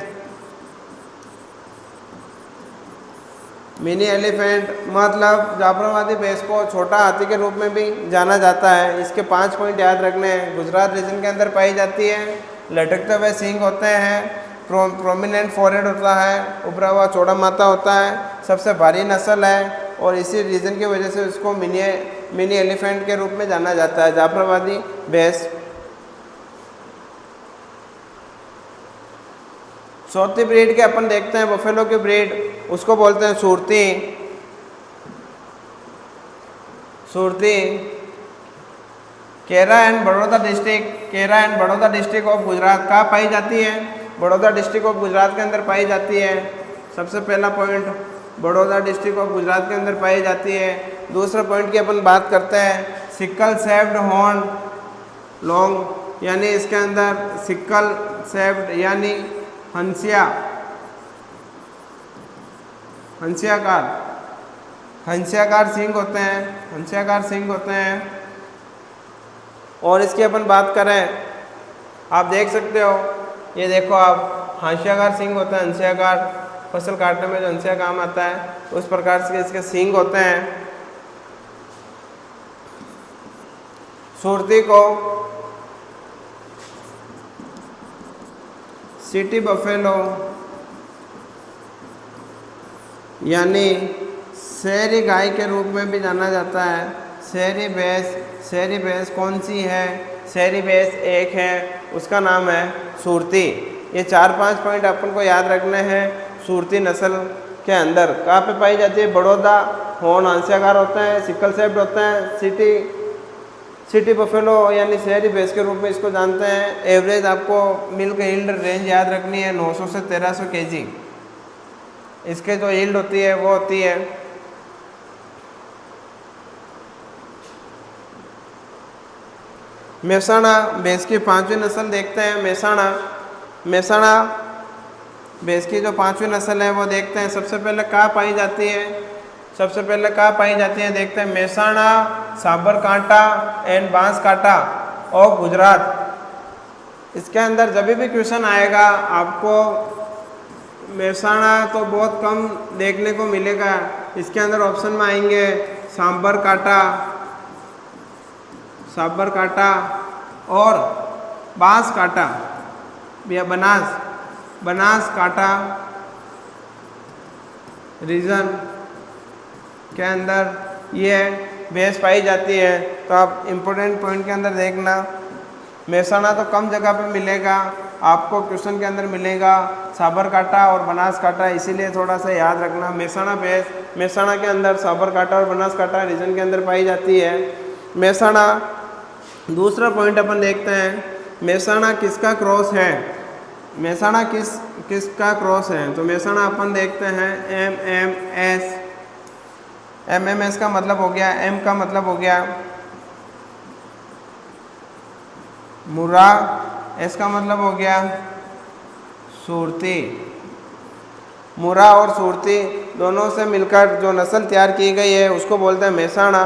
[SPEAKER 1] मतलब जाफराबादी भैंस को छोटा हाथी के रूप में भी जाना जाता है। इसके 5 पॉइंट याद रखने हैं। गुजरात रीजन के अंदर पाई जाती है, लटकते हुए सींग होते हैं, प्रोमिनेंट फॉरहेड होता है, उभरा हुआ चौड़ा माथा होता है, सबसे भारी नस्ल है और इसी रीजन की वजह से उसको मिनी एलिफेंट के रूप में जाना जाता है जाफराबादी भैंस। चौथी ब्रीड के अपन देखते हैं बफेलो की ब्रीड, उसको बोलते हैं सुरती। केरा and Baroda district of Gujarat कहाँ पाई जाती है, बड़ौदा डिस्ट्रिक्ट ऑफ गुजरात के अंदर पाई जाती है। सबसे पहला point, Baroda district of Gujarat के अंदर पाई जाती है। दूसरा पॉइंट की अपन बात करते हैं सिक्कल सेप्ड हॉर्न लॉन्ग, यानी इसके अंदर सिक्कल सेप्ड यानी हंसियाकार सींग होते हैं। और इसकी अपन बात करें, आप देख सकते हो, ये देखो आप, हंसियाकार सींग होते हैं, हंसियाकार फसल काटने में जो हंसिया काम आता है उस प्रकार से इसके सींग होते हैं। सुरती को सिटी बफेलो यानी शहरी गाय के रूप में भी जाना जाता है। शहरी भैंस कौन सी है, शहरी भैंस एक है, उसका नाम है सुरती। ये 4-5 पॉइंट अपन को याद रखने हैं। सुरती नस्ल के अंदर कहाँ पे पाई जाती है, बड़ौदा, हॉर्न हंसियाकार होते हैं, सिक्कल सेप्ड होते हैं, सिटी बफेलो यानी शहरी भैंस के रूप में इसको जानते हैं। एवरेज आपको मिल्क यील्ड रेंज याद रखनी है 900 से 1300 kg। इसके जो यील्ड होती है वो होती है। मेहसाणा भैंस की 5वीं नस्ल देखते हैं। मेहसाणा भैंस की जो 5वीं नस्ल है वो देखते हैं। सबसे पहले कहाँ पाई जाती है, देखते हैं मेहसाणा, साबरकांठा एंड बांसकांठा और गुजरात। इसके अंदर जब भी क्वेश्चन आएगा आपको मेहसाणा तो बहुत कम देखने को मिलेगा। इसके अंदर ऑप्शन में आएंगे साबरकांठा और बांसकांठा या बनासकांठा रीजन के अंदर ये भैंस पाई जाती है। तो आप इम्पोर्टेंट पॉइंट के अंदर देखना, मेहसाणा तो कम जगह पे मिलेगा, आपको क्वेश्चन के अंदर मिलेगा साबरकांठा और बनासकांठा, इसीलिए थोड़ा सा याद रखना। मेहसाणा भैंस मेहसाणा के अंदर साबरकांठा और बनासकांठा रीजन के अंदर पाई जाती है। मेहसाणा, दूसरा पॉइंट अपन देखते हैं, मेहसाणा किसका क्रॉस है, मेहसाणा किसका क्रॉस है। तो मेहसाणा अपन देखते हैं MMS का मतलब हो गया, M का मतलब हो गया मुर्रा, S का मतलब हो गया सुरती। मुर्रा और सुरती दोनों से मिलकर जो नस्ल तैयार की गई है उसको बोलते हैं मेहसाणा।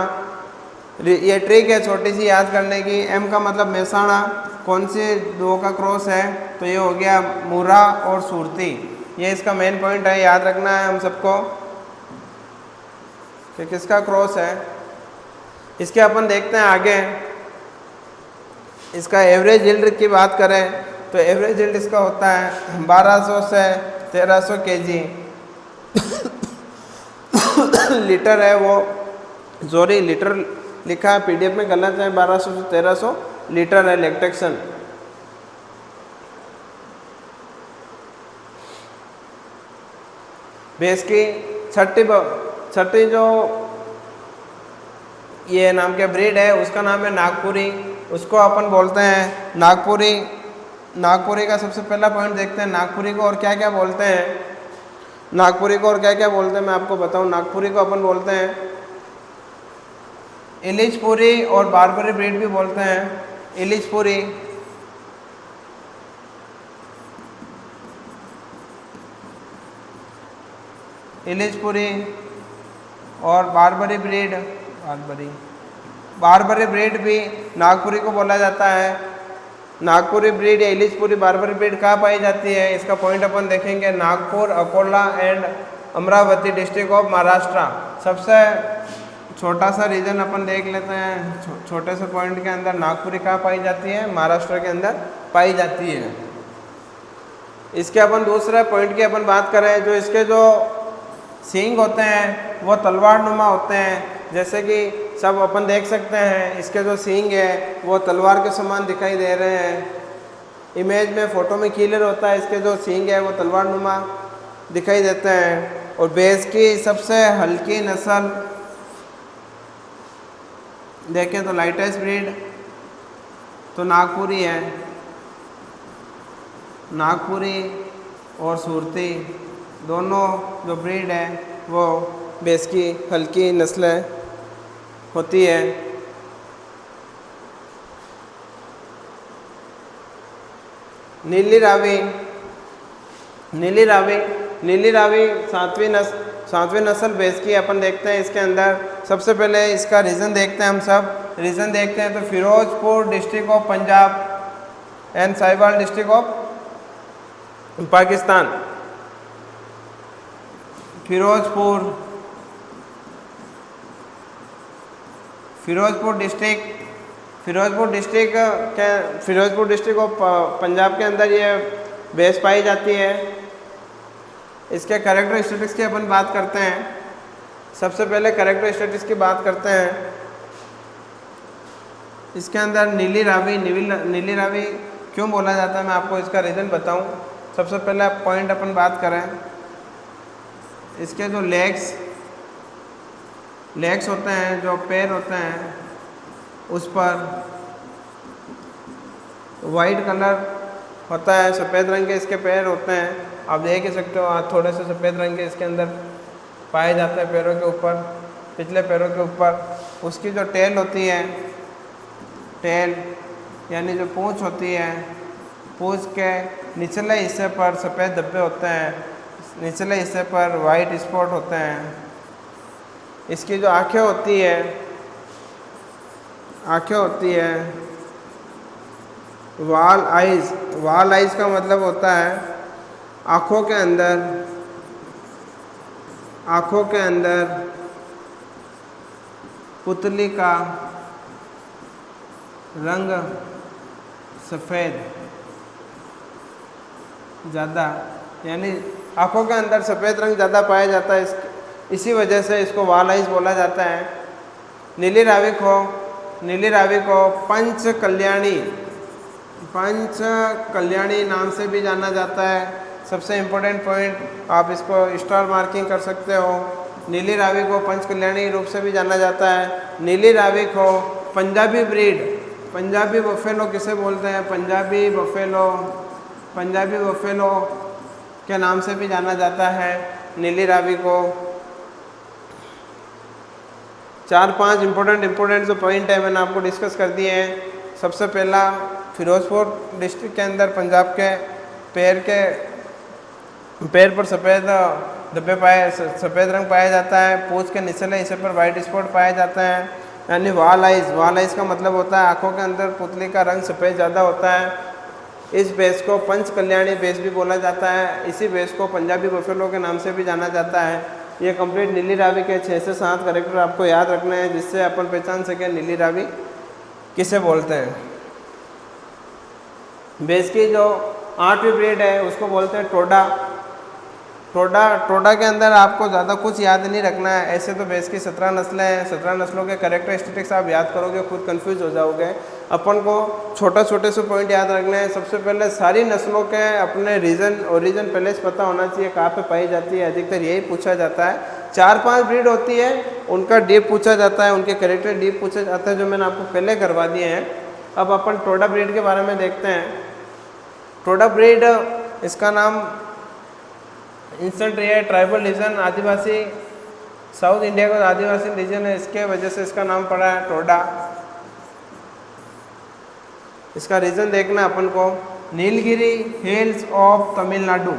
[SPEAKER 1] ये ट्रिक है छोटी सी याद करने की। M का मतलब मेहसाणा, कौन से दो का क्रॉस है, तो ये हो गया मुर्रा और सुरती। ये इसका मेन पॉइंट है, याद रखना है हम सबको कि किसका क्रॉस है। इसके अपन देखते हैं आगे, इसका एवरेज यील्ड की बात करें तो एवरेज यील्ड इसका होता है 1200 से 1300 kg लीटर है वो, सॉरी लीटर लिखा है PDF में गलत है, 1200 से 1300 लीटर है लैक्टेशन। भैंस की छठी जो ये नाम के ब्रीड है उसका नाम है नागपुरी। उसको अपन बोलते हैं नागपुरी का सबसे पहला पॉइंट देखते हैं। नागपुरी को और क्या क्या बोलते हैं, नागपुरी को और क्या क्या बोलते हैं मैं आपको बताऊं। नागपुरी को अपन बोलते हैं इलिशपुरी और बारबरी ब्रीड भी बोलते हैं। इलिशपुरी, इलिशपुरी और बारबरी ब्रीड, बारबरी ब्रीड भी नागपुरी को बोला जाता है। नागपुरी ब्रीड या इलिशपुरी बारबरी ब्रीड कहाँ पाई जाती है, इसका पॉइंट अपन देखेंगे। Nagpur, Akola and Amravati district of Maharashtra. सबसे छोटा सा रीजन अपन देख लेते हैं, छोटे से पॉइंट के अंदर नागपुरी कहाँ पाई जाती है, महाराष्ट्र के अंदर पाई जाती है। इसके अपन दूसरे पॉइंट की अपन बात करें, जो इसके जो सींग होते हैं वो तलवार नुमा होते हैं। जैसे कि सब अपन देख सकते हैं, इसके जो सींग है वो तलवार के समान दिखाई दे रहे हैं। इमेज में, फोटो में क्लियर होता है, इसके जो सींग है वो तलवार नुमा दिखाई देते हैं। और भैंस की सबसे हल्की नस्ल देखें तो लाइटेस्ट ब्रीड तो नागपुरी है। नागपुरी और सूरती दोनों जो ब्रीड है वो भैंस की हल्की नस्लें होती है। नीली रावी, नीली रावी, नीली रावी सातवीं नस्ल भैंस की अपन देखते हैं। इसके अंदर सबसे पहले इसका रीजन देखते हैं, हम सब रीजन देखते हैं। तो Firozpur district of Punjab and Sahiwal district of Pakistan. Firozpur district of Punjab के अंदर ये भैंस पाई जाती है। इसके कैरेक्टरिस्टिक्स की अपन बात करते हैं। सबसे पहले कैरेक्टरिस्टिक्स की बात करते हैं। इसके अंदर नीली रावी क्यों बोला जाता है मैं आपको इसका रीज़न बताऊं। सबसे पहले पॉइंट अपन बात करें, इसके जो लेग्स होते हैं, जो पैर होते हैं, उस पर वाइट कलर होता है, सफ़ेद रंग के इसके पैर होते हैं। आप देख ही सकते हो, थोड़े से सफ़ेद रंग के इसके अंदर पाए जाते हैं पैरों के ऊपर, पिछले पैरों के ऊपर। उसकी जो टेल होती है, टेल यानी जो पूँछ होती है, पूँछ के निचले हिस्से पर सफ़ेद धब्बे होते हैं, निचले हिस्से पर वाइट स्पॉट होते हैं। इसकी जो आँखें होती है वाल आइज़ का मतलब होता है आँखों के अंदर पुतली का रंग सफ़ेद ज़्यादा, यानी आँखों के अंदर सफ़ेद रंग ज़्यादा पाया जाता है। इसी वजह से इसको वाल आइज़ बोला जाता है। नीली रावी को पंच कल्याणी नाम से भी जाना जाता है। सबसे इम्पोर्टेंट पॉइंट, आप इसको स्टार मार्किंग कर सकते हो। नीली रावी को पंच कल्याणी रूप से भी जाना जाता है। नीली रावी को पंजाबी बफेलो किसे बोलते हैं, पंजाबी बफेलो के नाम से भी जाना जाता है नीली रावी को। 4-5 इम्पोर्टेंट जो पॉइंट है मैंने आपको डिस्कस कर दिए हैं। सबसे पहला, फिरोजपुर डिस्ट्रिक्ट के अंदर पंजाब के पैर पर सफ़ेद धब्बे सफ़ेद रंग पाया जाता है। पूँछ के निचले हिस्से पर वाइट स्पॉट पाया जाता है, यानी वाल आइज़ का मतलब होता है आँखों के अंदर पुतली का रंग सफ़ेद ज़्यादा होता है। इस भैंस को पंच कल्याणी भैंस भी बोला जाता है। इसी भैंस को पंजाबी बफेलो के नाम से भी जाना जाता है। ये कंप्लीट नीली रावी के 6 से 7 कैरेक्टर आपको याद रखने हैं, जिससे अपन पहचान सकें नीली रावी किसे बोलते हैं। भैंस की जो 8वीं ब्रीड है उसको बोलते हैं टोडा के अंदर आपको ज़्यादा कुछ याद नहीं रखना है। ऐसे तो भैंस की 17 नस्लें हैं, 17 नस्लों के कैरेक्टरिस्टिक्स आप याद करोगे खुद कंफ्यूज हो जाओगे। अपन को छोटे से पॉइंट याद रखने हैं। सबसे पहले सारी नस्लों के अपने ओरिजिन पहले से पता होना चाहिए, कहाँ पे पाई जाती है। अधिकतर यही पूछा जाता है। 4-5 ब्रीड होती है, उनका डीप पूछा जाता है, उनके कैरेक्टर डीप पूछे जाते हैं, जो मैंने आपको पहले करवा दिए हैं। अब अपन टोडा ब्रीड के बारे में देखते हैं। टोडा ब्रीड, इसका नाम इंस्टेंट है, ट्राइबल रीजन, आदिवासी, साउथ इंडिया का आदिवासी रीजन है, इसके वजह से इसका नाम पड़ा है टोडा। इसका रीजन देखना अपन को, Nilgiri hills of Tamil Nadu,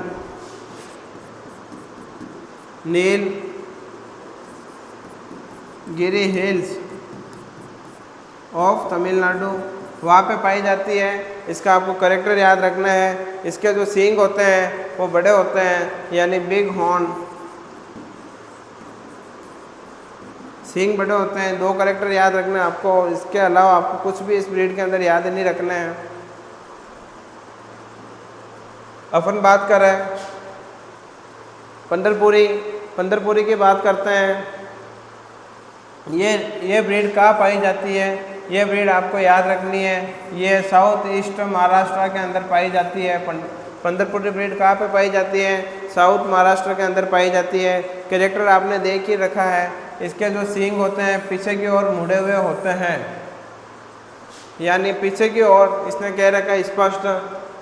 [SPEAKER 1] Nilgiri hills of Tamil Nadu, वहाँ पे पाई जाती है। इसका आपको करेक्टर याद रखना है, इसके जो सींग होते हैं वो बड़े होते हैं, यानी बिग हॉर्न, सींग बड़े होते हैं। 2 करेक्टर याद रखना है आपको, इसके अलावा आपको कुछ भी इस ब्रीड के अंदर याद नहीं रखना है। अपन बात कर रहे हैं पंढरपुरी की बात करते हैं। ये ब्रीड कहाँ पाई जाती है, ये ब्रीड आपको याद रखनी है, ये साउथ ईस्ट महाराष्ट्र के अंदर पाई जाती है। पंढरपुरी ब्रीड कहाँ पे पाई जाती है, साउथ महाराष्ट्र के अंदर पाई जाती है। कैरेक्टर आपने देख ही रखा है, इसके जो सींग होते हैं पीछे की ओर मुड़े हुए होते हैं, यानी पीछे की ओर, इसने कह रखा है स्पष्ट।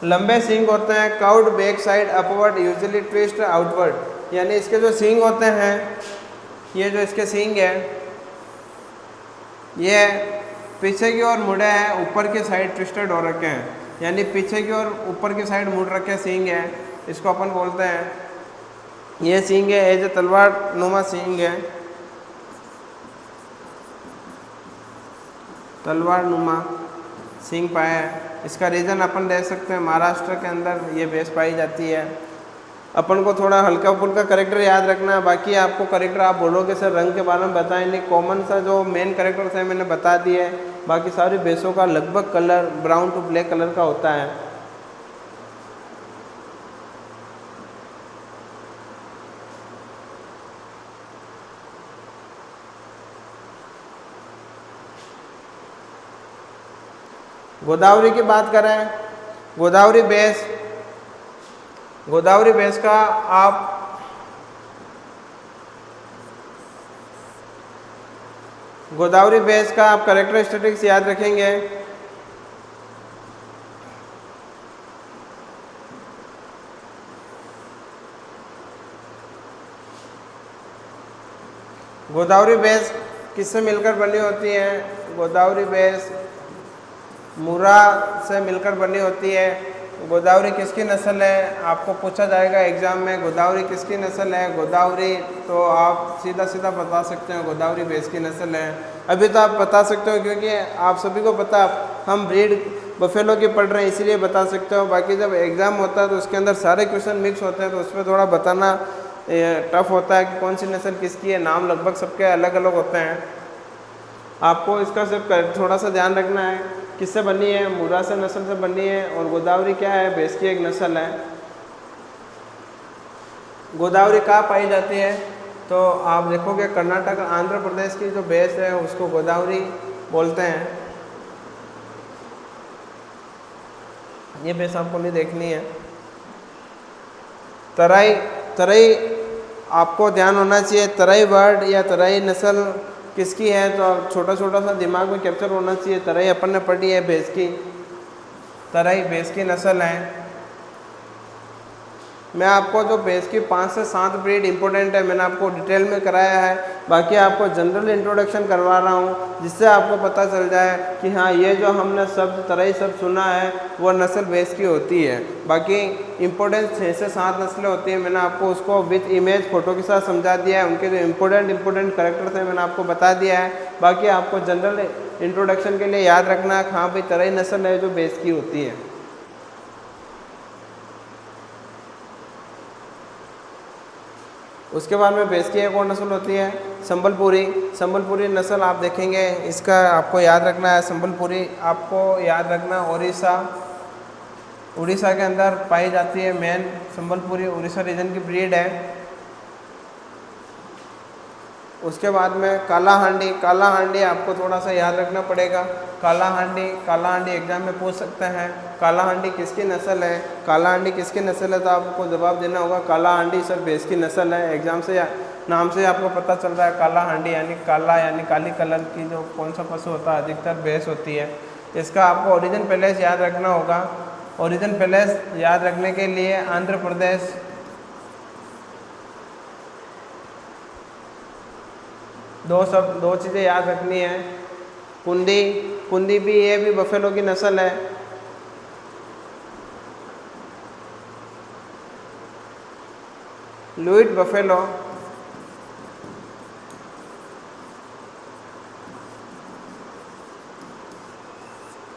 [SPEAKER 1] लंबे सींग होते हैं, cowed back side upward usually twist outward, यानी इसके जो सींग होते हैं, ये जो इसके सींग है ये पीछे की ओर मुड़े हैं, ऊपर की साइड ट्विस्टेड हो रखे हैं, यानी पीछे की ओर ऊपर की साइड मुड़ रखे सींग है, इसको अपन बोलते हैं। ये सींग है, ये जो तलवार नुमा सींग है, तलवार नुमा सींग पाया है। इसका रीज़न अपन दे सकते हैं, महाराष्ट्र के अंदर ये भैंस पाई जाती है। अपन को थोड़ा हल्का फुल्का करेक्टर याद रखना है, बाकी आपको करेक्टर आप बोलोगे सर रंग के बारे में बताएं नहीं, कॉमन सा जो मेन करेक्टर थे मैंने बता दिए। बाकी सारी भैंसों का लगभग colour brown to black colour का होता है। गोदावरी की बात करें, गोदावरी भैंस का आप कैरेक्टरिस्टिक्स याद रखेंगे। गोदावरी भैंस किससे मिलकर बनी होती है, गोदावरी भैंस मुर्रा से मिलकर बनी होती है। गोदावरी किसकी नस्ल है, आपको पूछा जाएगा एग्जाम में, गोदावरी किसकी नस्ल है। गोदावरी तो आप सीधा बता सकते हो गोदावरी भैंस की नस्ल है। अभी तो आप बता सकते हो क्योंकि आप सभी को पता, हम ब्रीड बफेलो की पढ़ रहे हैं इसीलिए बता सकते हो। बाकी जब एग्ज़ाम होता है तो उसके अंदर सारे क्वेश्चन मिक्स होते हैं, तो उसमें थोड़ा बताना टफ होता है कि कौन सी नस्ल किसकी है। नाम लगभग सबके अलग अलग होते हैं। आपको इसका सिर्फ थोड़ा सा ध्यान रखना है, किससे बनी है, मुर्रा से नस्ल से बनी है। और गोदावरी क्या है, भैंस की एक नस्ल है। गोदावरी कहाँ पाई जाती है, तो आप देखोगे कर्नाटक आंध्र प्रदेश की जो भैंस है उसको गोदावरी बोलते हैं। ये भैंस आपको नहीं देखनी है। तराई आपको ध्यान होना चाहिए, तराई वर्ड या तराई नस्ल किसकी है, तो छोटा सा दिमाग में कैप्चर होना चाहिए। तराई अपन ने पढ़ी है भैंस की, तराई भैंस की नस्ल है। मैं आपको जो भैंस की 5 से 7 ब्रीड इंपॉर्टेंट है मैंने आपको डिटेल में कराया है। बाकी आपको जनरल इंट्रोडक्शन करवा रहा हूँ जिससे आपको पता चल जाए कि हाँ ये जो हमने शब्द तराई शब्द सुना है वो नस्ल भैंस की होती है। बाकी इंपॉर्टेंट 6 से 7 नस्लें होती हैं, मैंने आपको उसको विथ इमेज फ़ोटो के साथ समझा दिया है। उनके जो इंपॉर्टेंट करेक्टर थे मैंने आपको बता दिया है। बाकी आपको जनरल इंट्रोडक्शन के लिए याद रखना है हाँ भाई तराई नस्ल है जो भैंस की होती है। उसके बाद में भैंस की एक और नस्ल होती है संबलपुरी नस्ल। आप देखेंगे इसका आपको याद रखना है, संबलपुरी आपको याद रखना, उड़ीसा के अंदर पाई जाती है। मेन संबलपुरी उड़ीसा रीजन की ब्रीड है। उसके बाद में काला हांडी आपको थोड़ा सा याद रखना पड़ेगा। काला हांडी एग्जाम में पूछ सकते हैं। काला हांडी किसकी नस्ल है, तो आपको जवाब देना होगा काला हांडी सर भैंस की नस्ल है। एग्जाम से नाम से आपको पता चल रहा है काला हांडी यानी काला यानी काली कलर की जो कौन सा पशु होता है, अधिकतर भैंस होती है। इसका आपको ओरिजिन पहले से याद रखना होगा। ओरिजिन पैलेस याद रखने के लिए आंध्र प्रदेश। दो चीज़ें याद रखनी है। कुंदी, कुंदी भी, ये भी बफेलो की नस्ल है। लुइट बफेलो,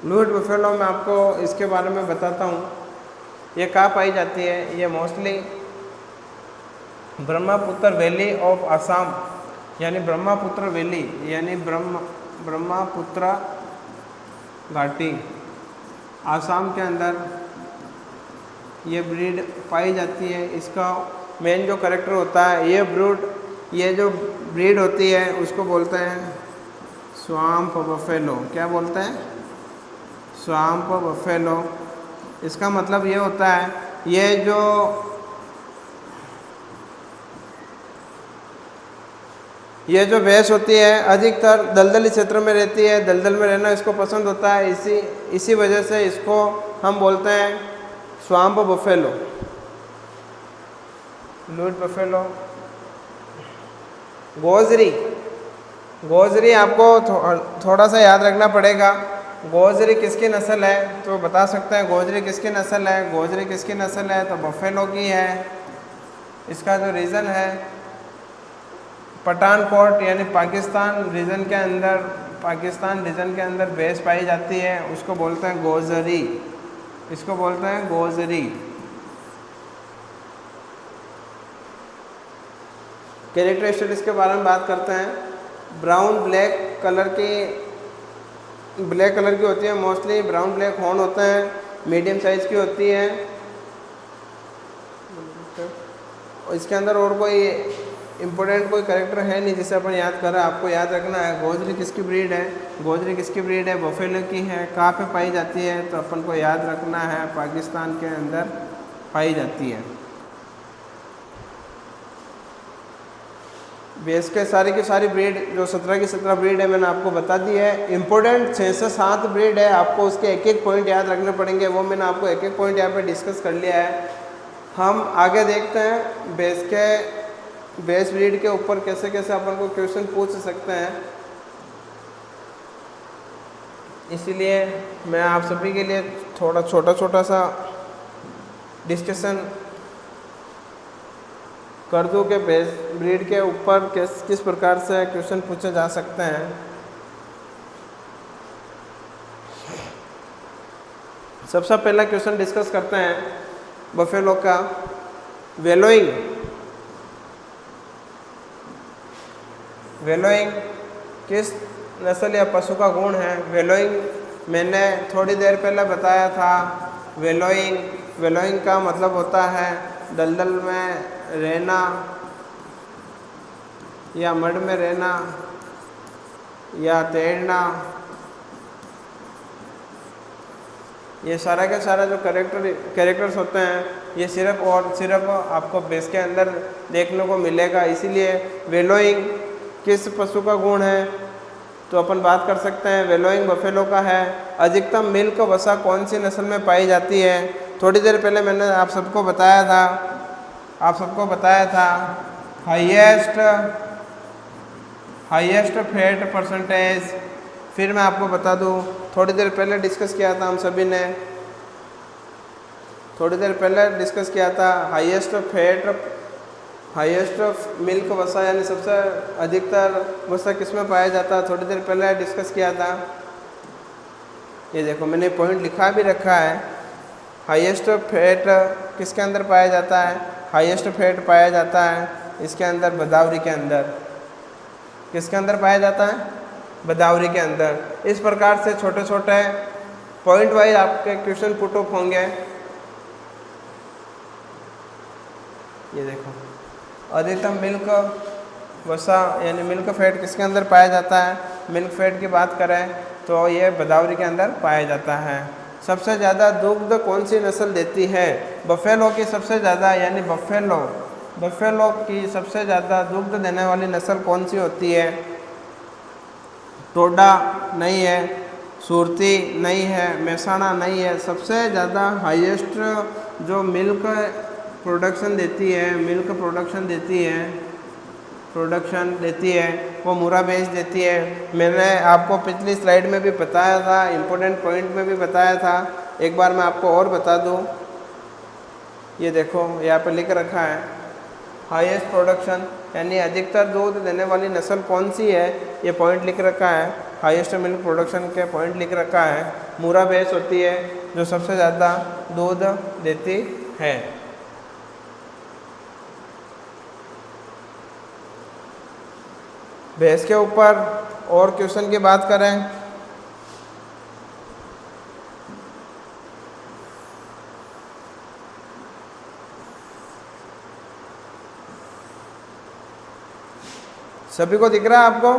[SPEAKER 1] लुइट बफेलो मैं आपको इसके बारे में बताता हूँ। ये कहाँ पाई जाती है? ये mostly Brahmaputra valley of Assam, यानी ब्रह्मपुत्र वैली यानी ब्रह्मपुत्र घाटी, आसाम के अंदर ये ब्रीड पाई जाती है। इसका मेन जो करेक्टर होता है, ये जो ब्रीड होती है उसको बोलते हैं स्वाम्प बफेलो। क्या बोलते हैं? Swamp buffalo. इसका मतलब ये होता है, ये जो भैंस होती है अधिकतर दलदली क्षेत्र में रहती है, दलदल में रहना इसको पसंद होता है। इसी वजह से इसको हम बोलते हैं swamp buffalo, Luit buffalo. Gojri, Gojri आपको थोड़ा सा याद रखना पड़ेगा। गोजरी किसकी नस्ल है? तो बता सकते हैं गोजरी किसकी नस्ल है। गोजरी किसकी नस्ल है? तो बफेलो की है। इसका जो रीज़न है, पठानकोट यानी पाकिस्तान रीजन के अंदर भैंस पाई जाती है, उसको बोलते हैं गोजरी। इसको बोलते हैं गोजरी। कैरेक्टरिस्टिक्स के बारे में बात करते हैं। ब्राउन ब्लैक कलर की होती है, मोस्टली ब्राउन ब्लैक हॉर्न होते हैं, मीडियम साइज़ की होती है। इसके अंदर और कोई इम्पोर्टेंट कोई कैरेक्टर है नहीं जिसे अपन याद कर रहे हैं। आपको याद रखना है गोजरी किसकी ब्रीड है। गोजरी किसकी ब्रीड है? बफेलो की है। कहाँ पे पाई जाती है? तो अपन को याद रखना है पाकिस्तान के अंदर पाई जाती है। भैंस के सारी की सारी ब्रीड जो 17 की 17 ब्रीड है मैंने आपको बता दी है। इम्पोर्टेंट 6 से 7 ब्रीड है, आपको उसके एक एक पॉइंट याद रखने पड़ेंगे। वो मैंने आपको एक एक पॉइंट यहाँ पे डिस्कस कर लिया है। हम आगे देखते हैं भैंस ब्रीड के ऊपर कैसे कैसे अपन को क्वेश्चन पूछ सकते हैं। इसीलिए मैं आप सभी के लिए थोड़ा छोटा सा डिस्कशन कर दूँ कि भैंस ब्रीड के ऊपर किस प्रकार से क्वेश्चन पूछे जा सकते हैं। सबसे पहला क्वेश्चन डिस्कस करते हैं बफेलो का। वेलोइंग किस नस्ल या पशु का गुण है? वेलोइंग मैंने थोड़ी देर पहले बताया था। वेलोइंग का मतलब होता है दलदल में रहना या मड में रहना या तैरना। ये सारा के सारा जो कैरेक्टर्स होते हैं, ये सिर्फ और सिर्फ आपको भैंस के अंदर देखने को मिलेगा। इसीलिए वेलोइंग किस पशु का गुण है? तो अपन बात कर सकते हैं वेलोइंग बफेलो का है। अधिकतम मिल्क वसा कौन सी नस्ल में पाई जाती है? थोड़ी देर पहले मैंने आप सबको बताया था हाईएस्ट फैट परसेंटेज। फिर मैं आपको बता दूं, थोड़ी देर पहले डिस्कस किया था हम सभी ने, हाईएस्ट मिल्क वसा यानी सबसे अधिकतर वसा किस में पाया जाता है, थोड़ी देर पहले डिस्कस किया था। ये देखो मैंने पॉइंट लिखा भी रखा है। हाईएस्ट फैट किसके अंदर पाया जाता है? हाईएस्ट फैट पाया जाता है इसके अंदर बदावरी के अंदर। किसके अंदर पाया जाता है? बदावरी के अंदर। इस प्रकार से छोटे छोटे पॉइंट वाइज आपके क्वेश्चन पुट अप होंगे। ये देखो अधिकतम मिल्क वसा यानी मिल्क फैट किसके अंदर पाया जाता है? मिल्क फैट की बात करें तो ये बदावरी के अंदर पाया जाता है। सबसे ज़्यादा दुग्ध कौन सी नस्ल देती है? बफेलो की सबसे ज़्यादा यानी बफेलो की सबसे ज़्यादा दुग्ध देने वाली नस्ल कौन सी होती है? टोडा नहीं है, सूरती नहीं है, मेहसाणा नहीं है। सबसे ज़्यादा हाईएस्ट जो मिल्क प्रोडक्शन देती है वो मुरा बेच देती है। मैंने आपको पिछली स्लाइड में भी बताया था, इम्पोर्टेंट पॉइंट में भी बताया था। एक बार मैं आपको और बता दूं, ये देखो यहाँ पे लिख रखा है हाईएस्ट प्रोडक्शन, यानी अधिकतर दूध देने वाली नस्ल कौन सी है, ये पॉइंट लिख रखा है। हाईएस्ट मिल्क प्रोडक्शन के पॉइंट लिख रखा है। मुरा भैंस होती है जो सबसे ज़्यादा दूध देती है। भैंस के ऊपर और क्वेश्चन की बात करें, सभी को दिख रहा है आपको?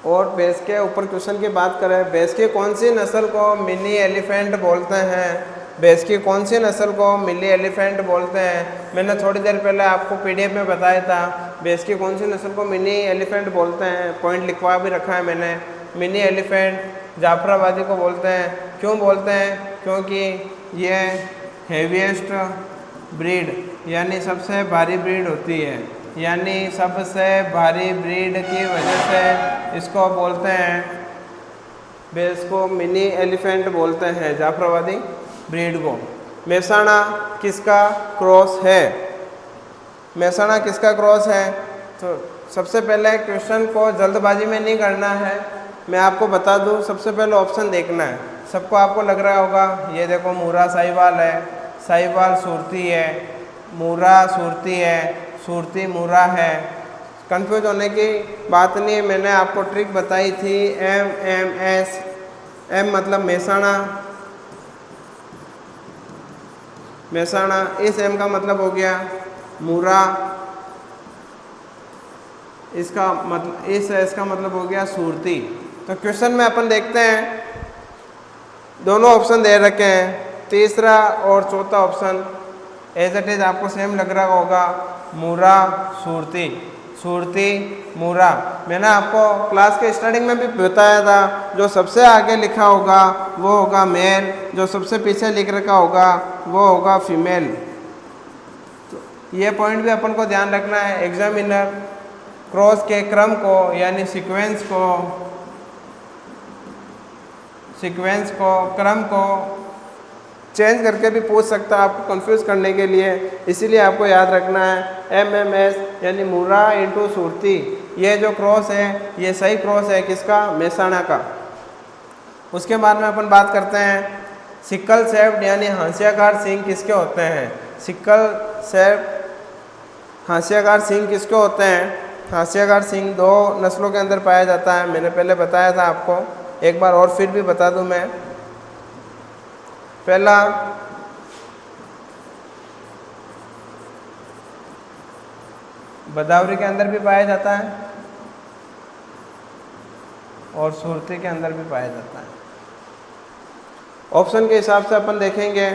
[SPEAKER 1] और भैंस के ऊपर क्वेश्चन की बात करें, भैंस की कौन सी नस्ल को मिनी एलिफेंट बोलते हैं? भैंस की कौन सी नस्ल को मिनी एलिफेंट बोलते हैं? मैंने थोड़ी देर पहले आपको पीडीएफ में बताया था भैंस की कौन सी नस्ल को मिनी एलिफेंट बोलते हैं। पॉइंट लिखवा भी रखा है मैंने। मिनी एलिफेंट जाफराबादी को बोलते हैं। क्यों बोलते हैं? क्योंकि ये हेवीएस्ट ब्रीड यानी सबसे भारी ब्रीड होती है, यानी सबसे भारी ब्रीड की वजह से इसको बोलते हैं, भैंस को मिनी एलिफेंट बोलते हैं, जाफराबादी ब्रीड को। मेहसाणा किसका क्रॉस है? मेहसाणा किसका क्रॉस है? तो सबसे पहले क्वेश्चन को जल्दबाजी में नहीं करना है, मैं आपको बता दूं। सबसे पहले ऑप्शन देखना है। सबको आपको लग रहा होगा, ये देखो मुरा साहिवाल है, साहिवाल सूरती है, मुरा सूरती है, सूरती मुरा है। कंफ्यूज होने की बात नहीं है, मैंने आपको ट्रिक बताई थी। MMS, M मतलब मेहसाणा, मेहसाणा, इस M का मतलब हो गया मुरा, इसका मतलब इस S का मतलब हो गया सूरती। तो क्वेश्चन में अपन देखते हैं, दोनों ऑप्शन दे रखे हैं, तीसरा और चौथा ऑप्शन एज इट इज आपको सेम लग रहा होगा, मुरा सूरती, सूरती मुरा। मैंने आपको क्लास के स्टार्टिंग में भी बताया था, जो सबसे आगे लिखा होगा वो होगा मेल, जो सबसे पीछे लिख रखा होगा वो होगा फीमेल। तो ये पॉइंट भी अपन को ध्यान रखना है। एग्जामिनर क्रॉस के क्रम को यानी सीक्वेंस को क्रम को चेंज करके भी पूछ सकता है आपको कंफ्यूज करने के लिए। इसीलिए आपको याद रखना है MMS यानी मुरा इंटू सूरती। ये जो क्रॉस है ये सही क्रॉस है किसका? मेहसाणा का। उसके बाद में अपन बात करते हैं सिक्कल सेप्ड यानी हाशियाकार सींग किसके होते हैं? सिक्कल सेप्ड हाशियाकार सींग किसके होते हैं? हाशियाकार सींग दो नस्लों के अंदर पाया जाता है, मैंने पहले बताया था आपको, एक बार और फिर भी बता दूं मैं। पहला बदावरी के अंदर भी पाया जाता है और सूरती के अंदर भी पाया जाता है। ऑप्शन के हिसाब से अपन देखेंगे,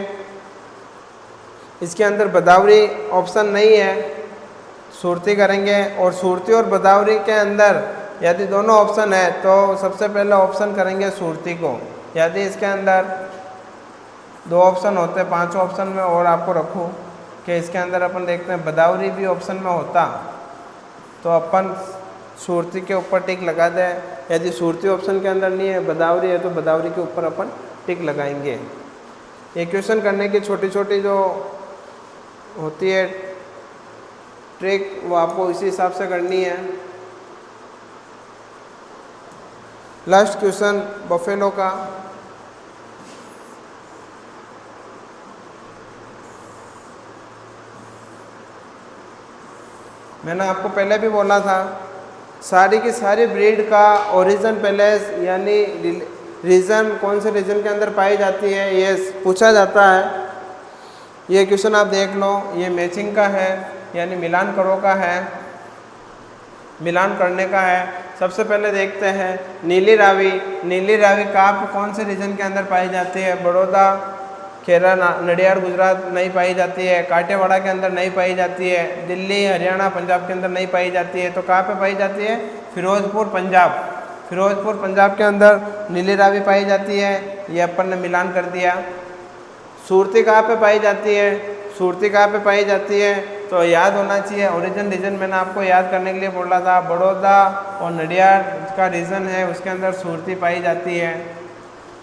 [SPEAKER 1] इसके अंदर बदावरी ऑप्शन नहीं है, सूरती करेंगे। और सूरती और बदावरी के अंदर यदि दोनों ऑप्शन है तो सबसे पहले ऑप्शन करेंगे सूरती को। यदि इसके अंदर दो ऑप्शन होते, 5 ऑप्शन में और आपको रखूं कि इसके अंदर अपन देखते हैं बदावरी भी ऑप्शन में होता तो अपन सूरती के ऊपर टिक लगा दें। यदि सूरती ऑप्शन के अंदर नहीं है, बदावरी है, तो बदावरी के ऊपर अपन टिक लगाएंगे। इक्वेशन करने की छोटी छोटी जो होती है ट्रिक वो आपको इसी हिसाब से करनी है। लास्ट क्वेश्चन बफेलो का। मैंने आपको पहले भी बोला था सारी की सारी ब्रीड का ओरिजिन पैलेस यानी रीजन कौन से रीजन के अंदर पाई जाती है ये पूछा जाता है। ये क्वेश्चन आप देख लो, ये मैचिंग का है यानी मिलान करो का है, मिलान करने का है। सबसे पहले देखते हैं नीली रावी। नीली रावी काप कौन से रीजन के अंदर पाई जाती है? बड़ौदा, खेरा, नडियाड, गुजरात नहीं पाई जाती है। काटेवाड़ा के अंदर नहीं पाई जाती है। दिल्ली, हरियाणा, पंजाब के अंदर नहीं पाई जाती है। तो कहाँ पे पाई जाती है? फिरोजपुर, पंजाब। फिरोजपुर पंजाब के अंदर नीली रावी पाई जाती है, ये अपन ने मिलान कर दिया। सुरती कहाँ पे पाई जाती है, सुरती कहाँ पे पाई जाती है, तो याद होना चाहिए ओरिजिन रीजन मैंने आपको याद करने के लिए बोला था, बड़ौदा और नडियाद का रीजन है उसके अंदर सुरती पाई जाती है।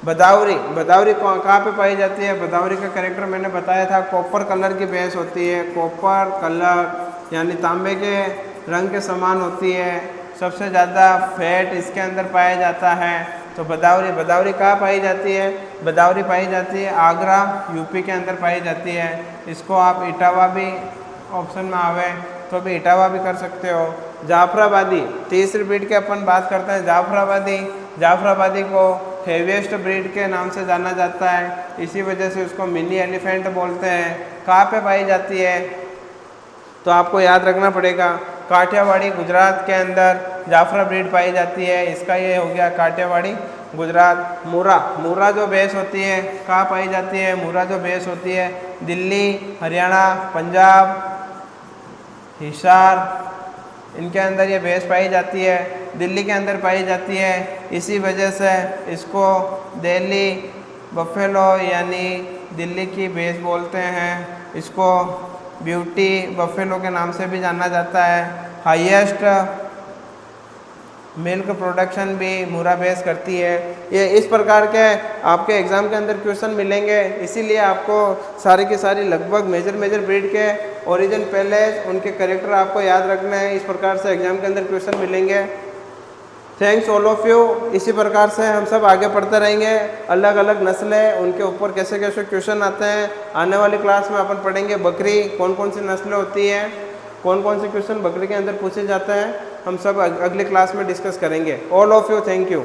[SPEAKER 1] भदावरी, भदावरी कहाँ पे पाई जाती है, भदावरी का कैरेक्टर मैंने बताया था, कॉपर कलर की भैंस होती है, कॉपर कलर यानी तांबे के रंग के समान होती है, सबसे ज़्यादा फैट इसके अंदर पाया जाता है। तो भदावरी, भदावरी कहाँ पाई जाती है, भदावरी पाई जाती है आगरा यूपी के अंदर पाई जाती है। इसको आप इटावा भी ऑप्शन में आवे तो भी इटावा भी कर सकते हो। जाफराबादी, तीसरी ब्रीड की अपन बात करते हैं जाफराबादी। जाफराबादी को हेवीएस्ट ब्रीड के नाम से जाना जाता है, इसी वजह से उसको मिनी एलिफेंट बोलते हैं। कहाँ पे पाई जाती है, तो आपको याद रखना पड़ेगा काठियावाड़ी गुजरात के अंदर जाफरा ब्रीड पाई जाती है। इसका ये हो गया काठियावाड़ी गुजरात। मुर्रा, मुर्रा जो भैंस होती है कहाँ पाई जाती है, मुर्रा जो भैंस होती है दिल्ली, हरियाणा, पंजाब, हिसार, इनके अंदर ये भैंस पाई जाती है, दिल्ली के अंदर पाई जाती है। इसी वजह से इसको दिल्ली बफेलो यानी दिल्ली की भैंस बोलते हैं। इसको ब्यूटी बफेलो के नाम से भी जाना जाता है। हाईएस्ट मिल्क प्रोडक्शन भी मुर्रा भैंस करती है। ये इस प्रकार के आपके एग्ज़ाम के अंदर क्वेश्चन मिलेंगे, इसीलिए आपको सारी की सारी लगभग मेजर ब्रीड के ओरिजिन पहले उनके कैरेक्टर आपको याद रखना है। इस प्रकार से एग्ज़ाम के अंदर क्वेश्चन मिलेंगे। Thanks all of you. इसी प्रकार से हम सब आगे पढ़ते रहेंगे, अलग अलग नस्लें उनके ऊपर कैसे कैसे क्वेश्चन आते हैं। आने वाली क्लास में अपन पढ़ेंगे बकरी कौन कौन सी नस्लें होती हैं, कौन कौन से क्वेश्चन बकरी के अंदर पूछे जाते हैं, हम सब अगली क्लास में डिस्कस करेंगे। All of you, thank you.